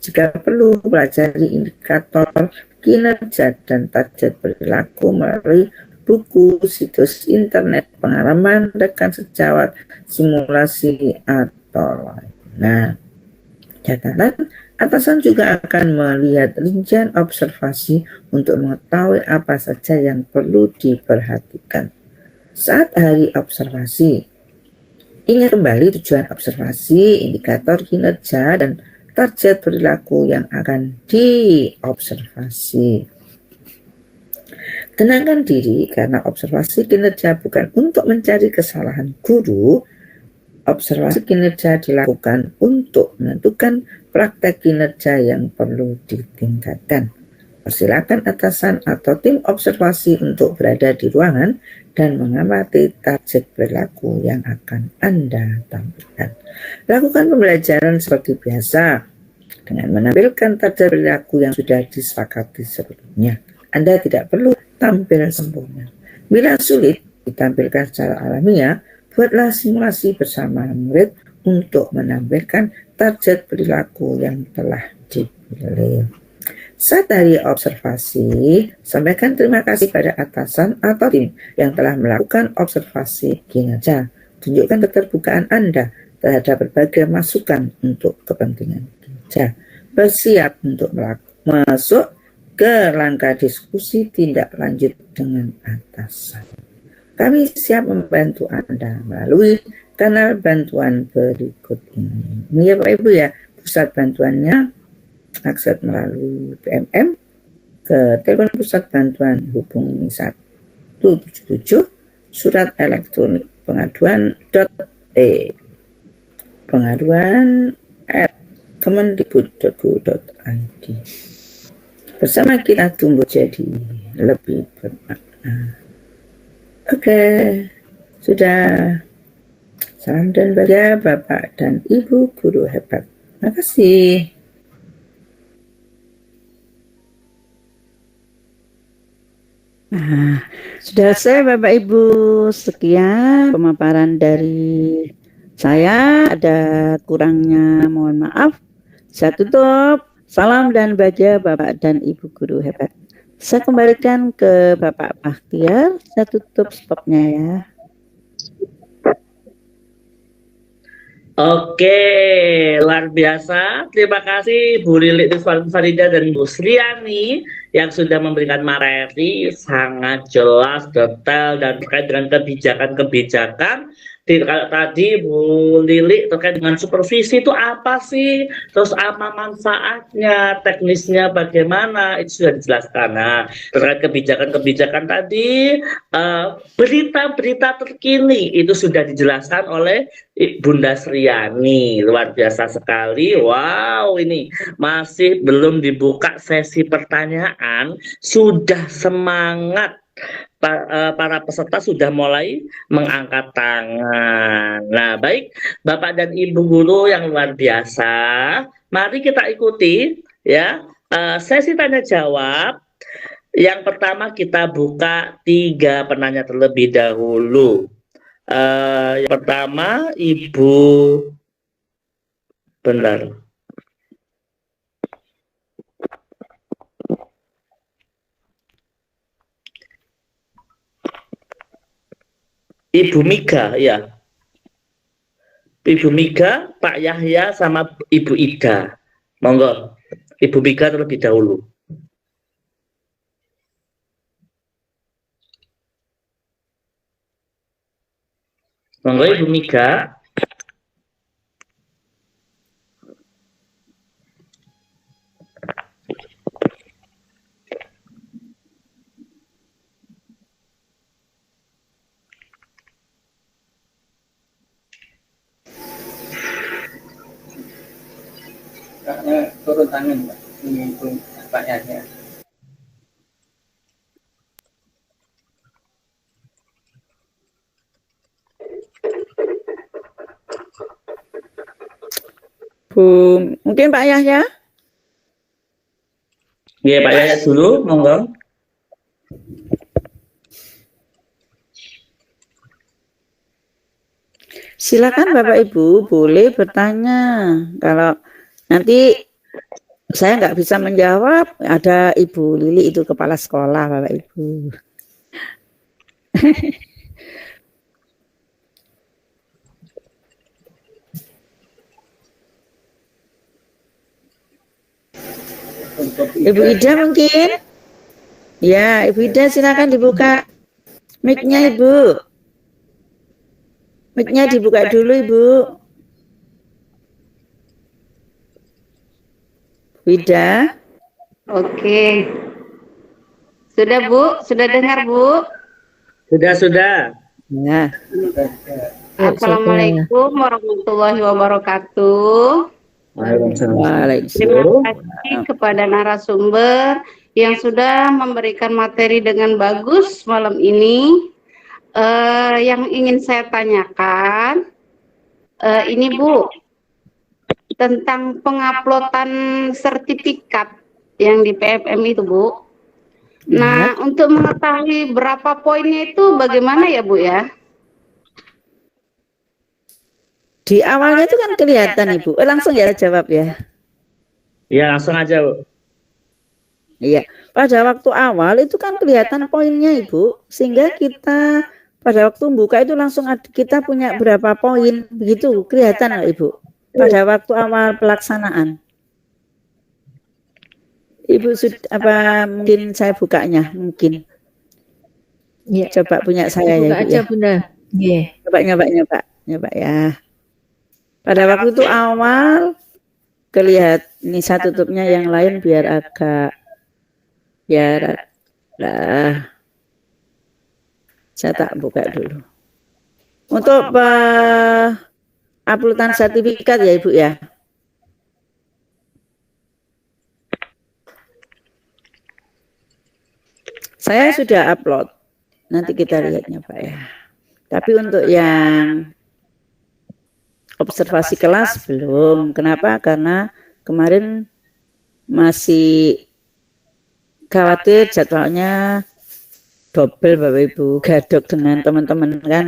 Jika perlu, pelajari indikator kinerja dan target perilaku melalui buku, situs internet, pengalaman rekan sejawat, simulasi, atau lain. Nah, catatan, atasan juga akan melihat rincian observasi untuk mengetahui apa saja yang perlu diperhatikan. Saat hari observasi, ingat kembali tujuan observasi, indikator kinerja, dan target perilaku yang akan diobservasi. Tenangkan diri karena observasi kinerja bukan untuk mencari kesalahan guru. Observasi kinerja dilakukan untuk menentukan praktek kinerja yang perlu ditingkatkan. Persilakan atasan atau tim observasi untuk berada di ruangan dan mengamati target perilaku yang akan Anda tampilkan. Lakukan pembelajaran seperti biasa dengan menampilkan target perilaku yang sudah disepakati sebelumnya. Anda tidak perlu tampil sempurna. Bila sulit ditampilkan secara alamiah, buatlah simulasi bersama murid untuk menampilkan target perilaku yang telah dipilih. Saat hari observasi, sampaikan terima kasih pada atasan atau tim yang telah melakukan observasi kinerja. Tunjukkan keterbukaan Anda terhadap berbagai masukan untuk kepentingan kinerja. Bersiap untuk masuk ke langkah diskusi tindak lanjut dengan atasan. Kami siap membantu Anda melalui kanal bantuan berikut ini. Ini ya Pak Ibu ya, pusat bantuannya akses melalui PMM ke telepon pusat bantuan hubungi 177 surat elektronik pengaduan@kemendikbud.go.id. Bersama kita tumbuh jadi lebih bermakna. Oke, sudah. Salam dan bahagia Bapak dan Ibu guru hebat. Terima kasih. Nah, sudah selesai Bapak Ibu. Sekian pemaparan dari saya. Ada kurangnya mohon maaf. Saya tutup. Salam dan bahagia Bapak dan Ibu guru hebat. Saya kembalikan ke Bapak Bakhtiar. Saya tutup stopnya ya. Oke, luar biasa. Terima kasih Bu Lilik Farida dan Bu Sriani yang sudah memberikan materi sangat jelas, detail, dan terkait dengan kebijakan-kebijakan. Kalau tadi Bu Lilik terkait dengan supervisi itu apa sih? Terus apa manfaatnya, teknisnya bagaimana? Itu sudah dijelaskan. Nah, terkait kebijakan-kebijakan tadi, berita-berita terkini itu sudah dijelaskan oleh Bunda Sriani. Luar biasa sekali. Wow, ini masih belum dibuka sesi pertanyaan, sudah semangat para peserta sudah mulai mengangkat tangan. Nah, baik Bapak dan Ibu guru yang luar biasa, mari kita ikuti ya sesi tanya jawab. Yang pertama kita buka 3 penanya terlebih dahulu. Yang pertama Ibu, bentar. Ibu Mika, ya. Ibu Mika, Pak Yahya, sama Ibu Ida. Monggo, Ibu Mika terlebih dahulu. Monggo Ibu Mika. Turun tangan Pak, ini Pak Yahya. Bu, mungkin Pak Yahya? Ya, Pak Yahya dulu, monggo. Silakan Bapak Ibu, boleh bertanya. Kalau nanti saya nggak bisa menjawab, ada Ibu Lili itu kepala sekolah Bapak Ibu. Ibu Ida mungkin? Ya, Ibu Ida silakan dibuka mic-nya Ibu. Mic-nya dibuka dulu Ibu. Wida. Oke. Sudah Bu? Sudah dengar Bu? Sudah. Ya. Assalamualaikum warahmatullahi wabarakatuh. Waalaikumsalam. Terima kasih kepada narasumber yang sudah memberikan materi dengan bagus malam ini. Yang ingin saya tanyakan, ini Bu, tentang penguploadan sertifikat yang di PFM itu Bu. Nah, untuk mengetahui berapa poinnya itu bagaimana ya Bu ya? Di awalnya itu kan kelihatan Ibu. Langsung ya jawab ya. Ya, langsung aja Bu. Iya, pada waktu awal itu kan kelihatan poinnya Ibu, sehingga kita pada waktu buka itu langsung kita punya berapa poin, begitu kelihatan loh Ibu. Pada waktu awal pelaksanaan. Ibu apa mungkin saya bukanya mungkin. Ya. Coba punya saya Buka ya Ibu aja ya. Bunda. Yeah. Nyoba ya. Pada waktu itu awal kelihatan ini saya tutupnya yang lain biar agak lah. Saya tak buka dulu. Untuk uploadan sertifikat ya Ibu ya. Saya sudah upload. Nanti kita lihatnya Pak ya. Tapi untuk yang observasi kelas belum. Kenapa? Karena kemarin masih khawatir jadwalnya double Bapak Ibu, gadok dengan teman-teman kan.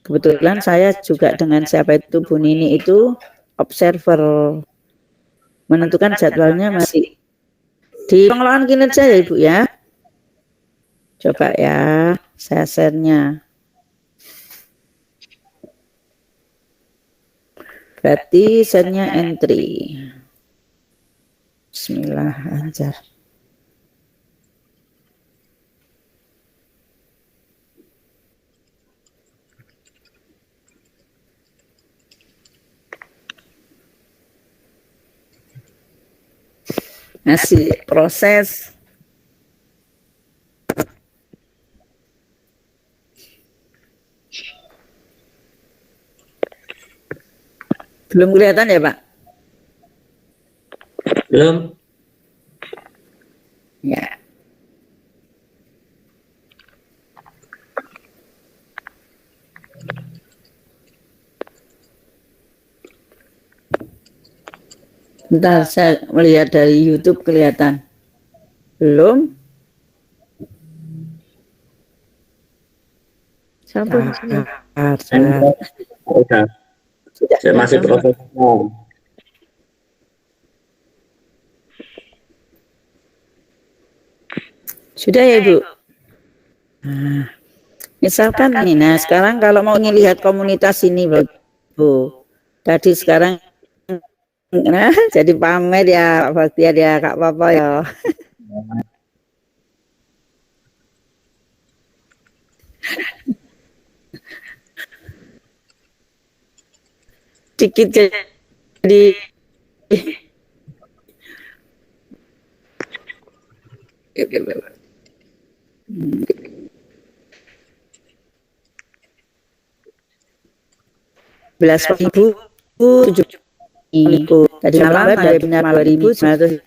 Kebetulan saya juga dengan siapa itu Bu Nini itu observer, menentukan jadwalnya masih di pengelolaan kinerja ya Ibu ya. Coba ya saya share-nya. Berarti share-nya entry. Bismillah, anjar. Masih proses. Belum kelihatan ya Pak? Belum. Ya. Bentar, saya melihat dari YouTube kelihatan. Belum? Sampun. Udah. Saya masih proses. Sudah ya Ibu? Nah, misalkan nih, nah sekarang kalau mau lihat komunitas ini Bu, tadi sekarang nah jadi pamer ya Pak Baktiar ya Kak Papa ya. Dikit jadi belas ribu tujuh itu tadi malam ada benar 2.982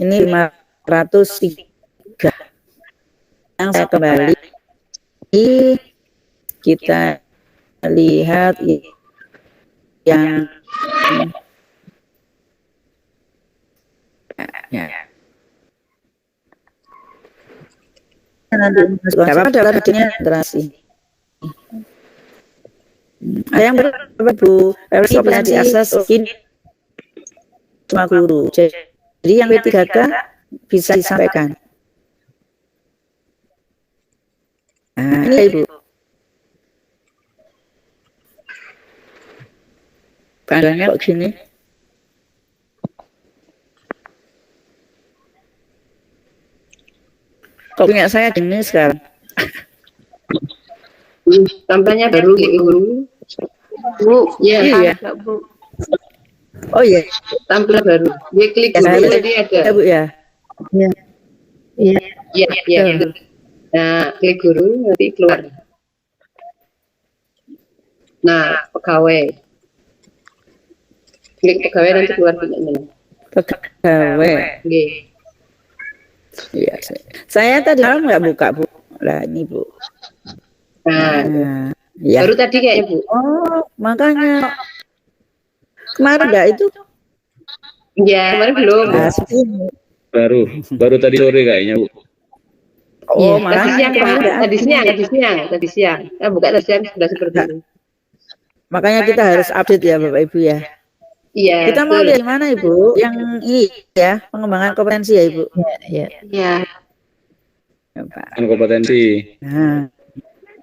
ini 503 yang saya kembali kita lihat yang ya. Nanti adalah generasi. Ada yang berapa Bu? Versi bisa diakses ini cuma guru. Jadi yang B3K bisa disampaikan. Nah, ini Ibu. Pandangannya kok gini? Kok punya saya gini sekarang? Tampaknya baru Bu. Bu, ya, Iya. Bu. Oh iya, Tampil baru. Dia klik ya, dulu tadi ada. ya Bu ya. Iya. Iya. Iya, iya. Nah, klik guru nanti keluar. Nah, pegawai. Klik pegawai nanti keluar punyanya. Pegawai. Oke. Iya. Saya tadi malam nggak buka Bu. Lah ini Bu. Nah, Ya. baru tadi kayaknya Bu. Oh, makanya kemarin enggak itu? Ya, kemarin belum. Nah, segini. Baru tadi sore kayaknya Bu. Oh, Tadi makanya siang, kemarin enggak. tadi siang. Saya buka tadi siang sudah seperti ini. Makanya kita harus update ya Bapak Ibu ya. Iya. Kita mau betul. dari mana Ibu? Yang ini ya, pengembangan kompetensi ya Ibu. Iya. Ya, Coba. Kompetensi Nah.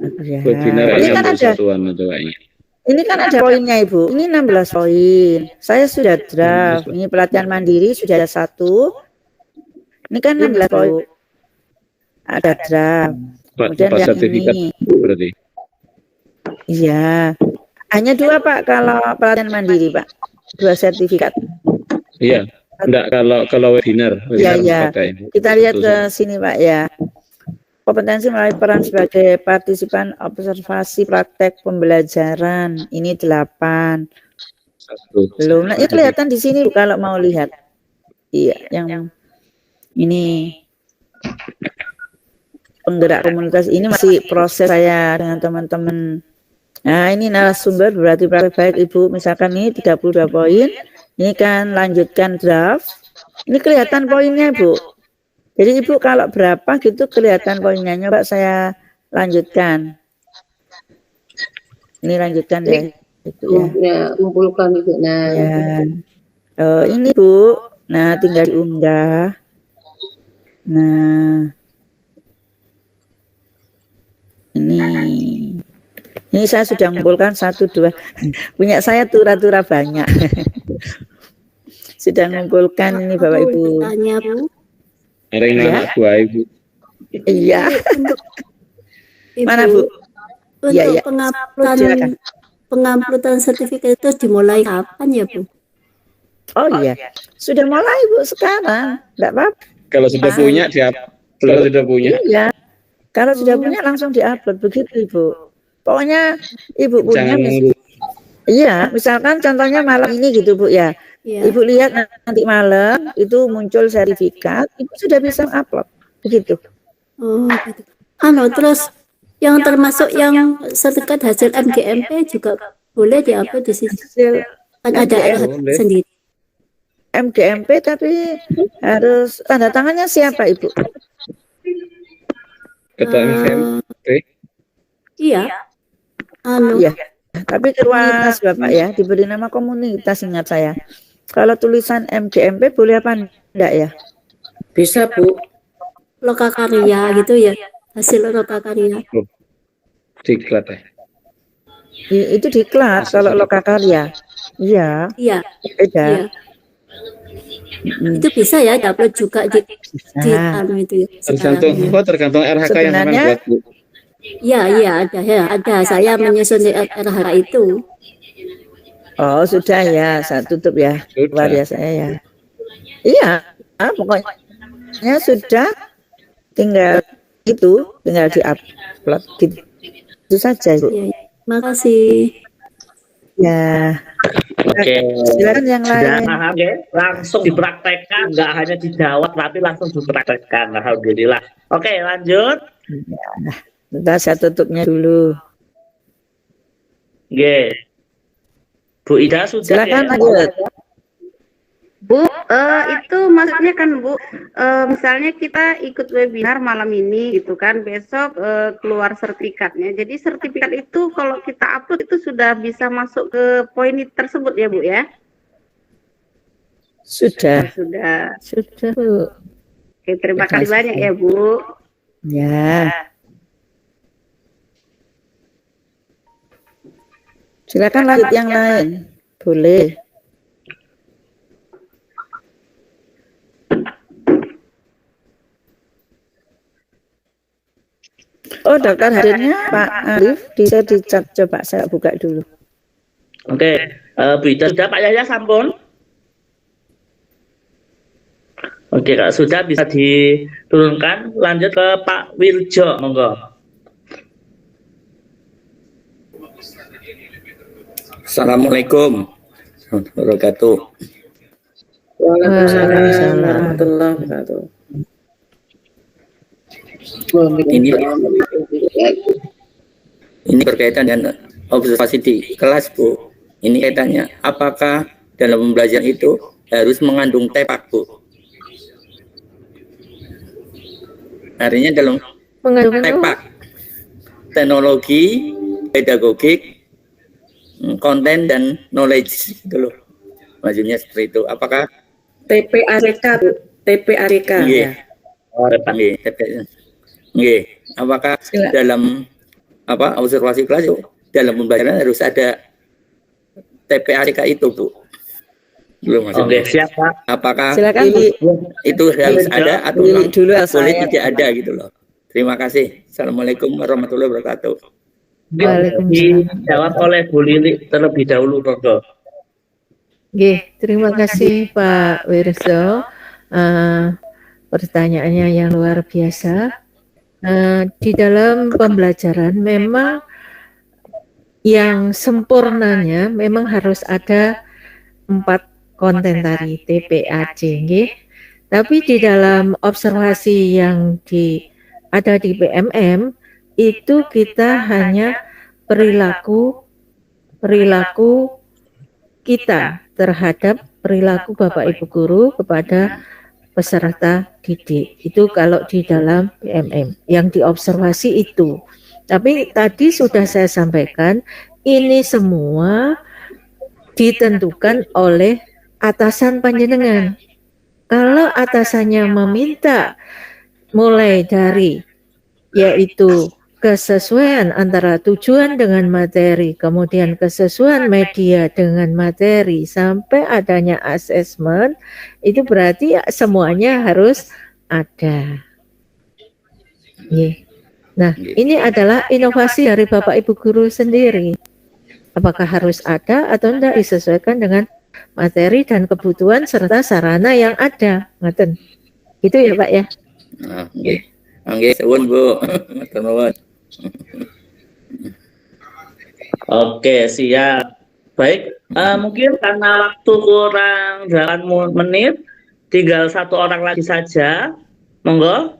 Ya. webinar Ini kayaknya kan untuk ada, satuan itu kayaknya. ini kan ada poinnya Ibu. Ini 16 poin. Saya sudah draft. Ini pelatihan mandiri sudah ada 1. Ini kan 16 poin. Ada draft. Kemudian Pas yang sertifikat ini. berarti. Iya. Hanya 2 Pak kalau pelatihan mandiri Pak. 2 sertifikat. Iya. Enggak kalau webinar Iya. pakai Bu. Kita lihat Itu ke sini Pak ya. Kompetensi melalui peran sebagai partisipan observasi praktek pembelajaran. Ini 8. satu. Belum. Nah, ini kelihatan di sini Bu, kalau mau lihat. Iya, yang ini penggerak komunitas ini masih proses saya dengan teman-teman. Nah, ini narasumber berarti praktek baik Ibu. Misalkan ini 32 poin. Ini kan lanjutkan draft. Ini kelihatan poinnya Bu. Jadi Ibu kalau berapa gitu kelihatan poinnya. Coba saya lanjutkan. Ini lanjutkan ya. Itu ya. Ya, kumpulkan itu. Nah, Ya. Ini Bu. Nah, tinggal diunggah. Nah. Ini saya sudah mengumpulkan 1, 2. Punya saya tura-tura banyak. Sudah mengumpulkan ini Bapak Ibu. Tanya Bu. Ada yang Ya. anak buah Ibu. Iya. Untuk Ibu, Mana Bu? untuk Iya, iya. Silakan. penguploadan sertifikat itu dimulai kapan ya Bu? Oh iya. Sudah mulai Bu sekarang. Enggak apa-apa. Kalau sudah punya kalau sudah punya Iya. Kalau sudah punya langsung diupload begitu Ibu. Pokoknya Ibu punya jangan nunggu. iya, misalkan contohnya malam ini gitu Bu ya. Ya. Ibu lihat nanti malam itu muncul sertifikat, Ibu sudah bisa upload. Begitu. Oh, gitu. Terus yang termasuk yang sertifikat hasil MGMP juga boleh diupload di sini. Hasil Kan ada Boleh. sendiri. MGMP tapi harus tanda tangannya siapa Ibu? Ketua MGMP. Iya. Iya. Tapi terwas Bapak ya, diberi nama komunitas ingat saya. Kalau tulisan MGMP boleh apa enggak ya? bisa Bu. Lokakarya gitu ya. Hasil lokakarya. Diklat ya. Itu diklat kalau lokakarya. Iya, Iya. beda. Iya. Itu bisa ya diupload juga di Nah, itu ya. Tergantung tergantung RHK yang akan Sebenarnya- buat Bu. Iya ada. Saya menyusun di RHK itu. oh sudah ya, saya tutup ya. Sudah. Luar biasa ya. Iya, pokoknya sudah tinggal tinggal di-upload gitu. Itu saja Bu. Iya. Makasih. Ya, Oke. silakan yang Sudah lain. paham ya? Langsung dipraktekkan, nggak hanya dijawab tapi langsung dipraktekkan. Alhamdulillah. Oke, lanjut. Bentar saya tutupnya dulu. Oke. Bu Ida sudah Silakan ya? lanjut. Bu, itu maksudnya kan Bu, misalnya kita ikut webinar malam ini gitu kan, besok keluar sertifikatnya. Jadi sertifikat itu kalau kita upload itu sudah bisa masuk ke poin tersebut ya Bu ya? Sudah. Sudah. Sudah Bu. Oke, terima Terima kasih kasih. banyak ya Bu. Ya. Silakan lanjut yang lain. Boleh. Oh, daftar hadirnya Pak Arif bisa dicat, coba saya buka dulu. Oke, Bu Ida sudah, Pak Yahya sampun? Oke, kalau sudah bisa diturunkan. Lanjut ke Pak Wirjo, monggo. Assalamualaikum warahmatullahi wabarakatuh. Waalaikumsalam warahmatullahi wabarakatuh. Ini berkaitan dengan observasi di kelas, Bu. Ini kaitannya, apakah dalam pembelajaran itu harus mengandung tepak, Bu? Artinya dalam tepak, teknologi, pedagogik, konten, dan knowledge, gitu loh. Maksudnya seperti itu. Apakah TPARK Bu. TPARK ya. Nggih, nggih. Apakah dalam observasi kelas dalam pembelajaran harus ada TPARK itu, Bu? Belum Oke, maksudnya. siap Pak. Apakah Silakan Bu. itu harus ada atau Pilih dulu boleh saya. tidak ada gitu loh. Terima kasih. Assalamualaikum warahmatullahi wabarakatuh. Dijawab oleh Bu Lili terlebih dahulu, monggo. Oke, terima kasih Pak Wirjo. Pertanyaannya yang luar biasa. Di dalam pembelajaran memang yang sempurnanya memang harus ada 4 konten tadi TPAC, nggih. Tapi di dalam observasi yang ada di PMM itu kita hanya perilaku kita terhadap perilaku Bapak Ibu guru kepada peserta didik. Itu kalau di dalam PMM yang diobservasi itu. Tapi tadi sudah saya sampaikan, ini semua ditentukan oleh atasan panjenengan. Kalau atasannya meminta mulai dari yaitu kesesuaian antara tujuan dengan materi, kemudian kesesuaian media dengan materi, sampai adanya asesmen, itu berarti semuanya harus ada. Nah, ini adalah inovasi dari Bapak Ibu guru sendiri. Apakah harus ada atau tidak disesuaikan dengan materi dan kebutuhan serta sarana yang ada. Ngaten. Gitu ya, Pak ya. Nggih, suwun Bu. Matur nuwun. Oke, siap. Baik, mungkin karena waktu kurang 8 menit, tinggal 1 orang lagi saja. Monggo.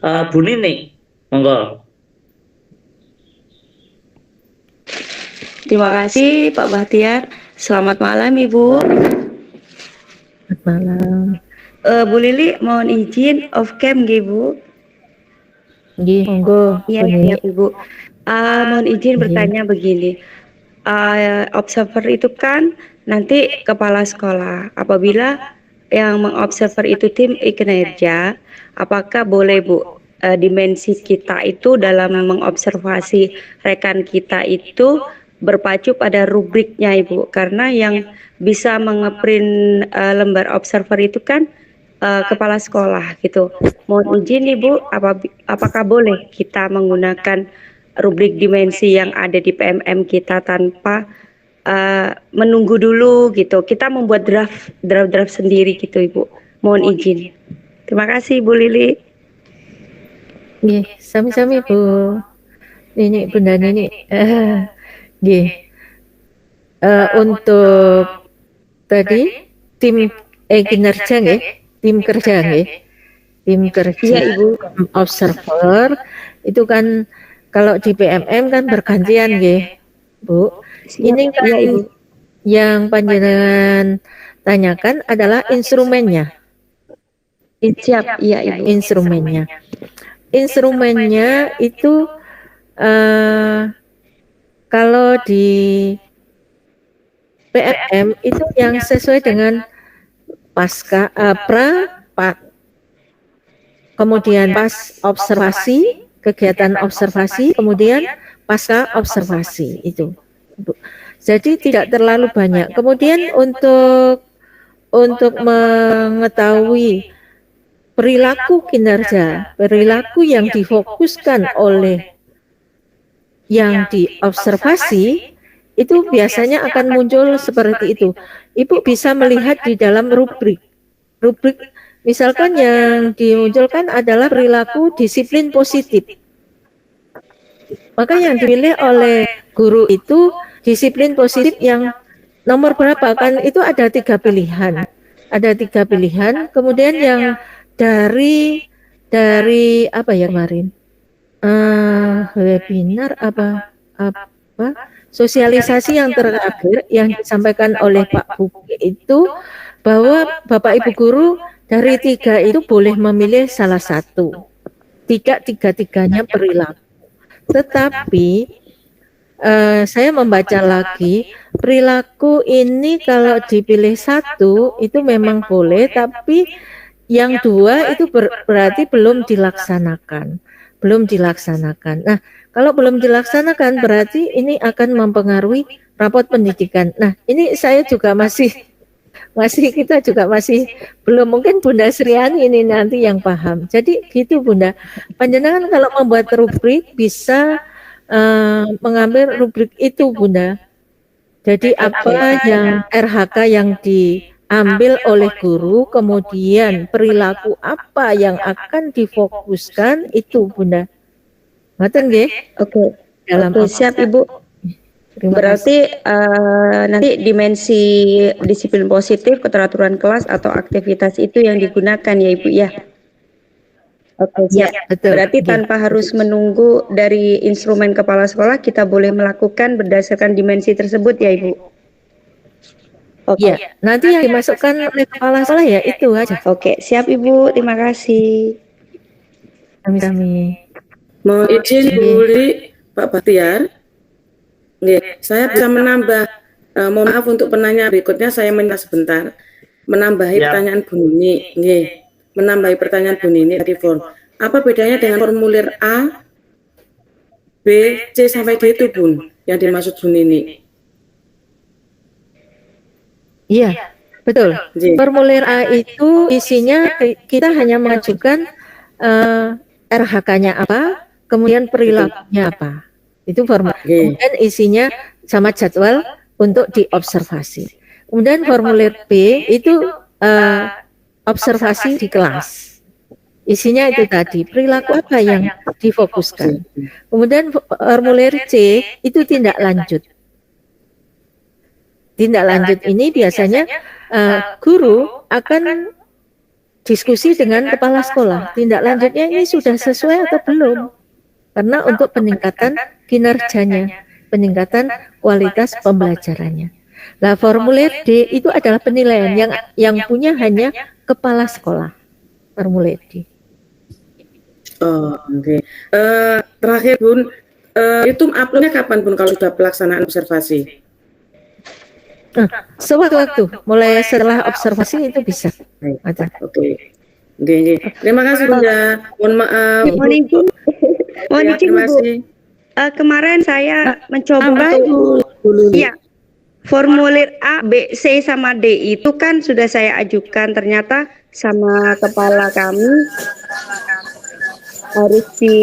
Bu Nini, monggo. Terima kasih Pak Bahtiar. Selamat malam Ibu. Selamat malam. Bu Lili mohon izin off cam nggih Bu. Nggih, monggo. Iya, ya, Ibu. Mohon izin bertanya begini. Observer itu kan nanti kepala sekolah. Apabila yang mengobserver itu tim kinerja, apakah boleh Bu dimensi kita itu dalam mengobservasi rekan kita itu berpacu pada rubriknya Ibu? Karena yang bisa mengeprint lembar observer itu kan kepala sekolah gitu. Mohon izin Ibu, apakah boleh kita menggunakan rubrik dimensi yang ada di PMM kita tanpa menunggu dulu gitu? Kita membuat draft sendiri gitu Ibu. Mohon izin. Terima kasih Bu Lili. Nggih, sami-sami Bu. Ini Bunda Nini. Nggih. Untuk tadi tim kinerja nggih. Tim kerja nggih. Tim kerja ya, Ibu. Observer itu kan kalau di PMM kan bergantian nggih, Bu. Ini kan ya, Ibu. Yang panjenengan tanyakan adalah instrumennya. Siap, iya Ibu. Instrumennya. Instrumennya itu kalau di PMM itu yang sesuai dengan pasca kemudian pas observasi, kegiatan observasi, kemudian pasca observasi itu. Jadi tidak terlalu banyak. Kemudian untuk mengetahui perilaku kinerja, perilaku yang difokuskan oleh yang diobservasi, itu biasanya akan muncul seperti itu. Ibu bisa melihat di dalam rubrik. Rubrik misalkan yang dimunculkan adalah perilaku disiplin positif. Maka yang dipilih oleh guru itu disiplin positif yang nomor berapa? Kan itu ada 3 pilihan. Ada 3 pilihan. Kemudian yang dari apa ya kemarin? Webinar apa sosialisasi yang terakhir yang disampaikan oleh Pak Buki itu bahwa Bapak Ibu guru dari 3 itu boleh memilih salah satu. Tidak tiga-tiganya perilaku. Tetapi saya membaca lagi perilaku ini kalau dipilih 1 itu memang boleh, tapi yang 2 itu berarti belum dilaksanakan. Belum dilaksanakan. Nah, kalau belum dilaksanakan berarti ini akan mempengaruhi rapot pendidikan. Nah, ini saya juga kita juga masih belum, mungkin Bunda Sriani ini nanti yang paham. Jadi gitu Bunda. Panjenengan kalau membuat rubrik bisa mengambil rubrik itu Bunda. Jadi apa yang RHK yang diambil oleh guru, kemudian perilaku apa yang akan difokuskan itu Bunda. Ngoten nggih? Oke. Siap Ibu. Berarti nanti dimensi disiplin positif, keteraturan kelas atau aktivitas itu yang digunakan ya Ibu ya. Oke, siap. Ya, betul. Berarti tanpa harus menunggu dari instrumen kepala sekolah, kita boleh melakukan berdasarkan dimensi tersebut ya Ibu. Oke. Ya, nanti yang dimasukkan oleh kepala sekolah ya itu aja. Oke, siap Ibu. Terima kasih. Kami. Mohon izin Bu Lili, Pak Bahtiar. Nggih, saya bisa menambah, mohon maaf untuk penanya berikutnya, saya minta sebentar menambahi Ya. pertanyaan Bu Nini. Nggih, menambahi pertanyaan Bu Nini tadi form. Apa bedanya dengan formulir A, B, C sampai D itu Bun, yang dimaksud Bu Nini? Iya, betul. Nggih. Formulir A itu isinya kita hanya mengajukan RH-nya apa, kemudian perilakunya apa. Itu formulir. Kemudian isinya sama jadwal untuk diobservasi. Kemudian formulir B itu observasi di kelas. Isinya itu tadi, perilaku apa yang difokuskan. Kemudian formulir C itu tindak lanjut. Tindak lanjut ini biasanya guru akan diskusi dengan kepala sekolah. Tindak lanjutnya ini sudah sesuai atau belum? Karena untuk peningkatan kinerjanya, peningkatan kualitas pembelajarannya. Nah, formulir D itu adalah penilaian yang punya hanya kepala sekolah. Formulir D. Oh, oke. Terakhir Bun, itu uploadnya kapan Bun kalau sudah pelaksanaan observasi? Sewaktu-waktu, mulai setelah observasi itu bisa. Ada. Oke. Oke. Terima kasih Bunda. Mohon maaf. Mohon izin. Mohon Ya, izin terima Bu. kasih. Kemarin saya mencoba ya, formulir A, B, C sama D itu kan sudah saya ajukan, ternyata sama kepala kami harus di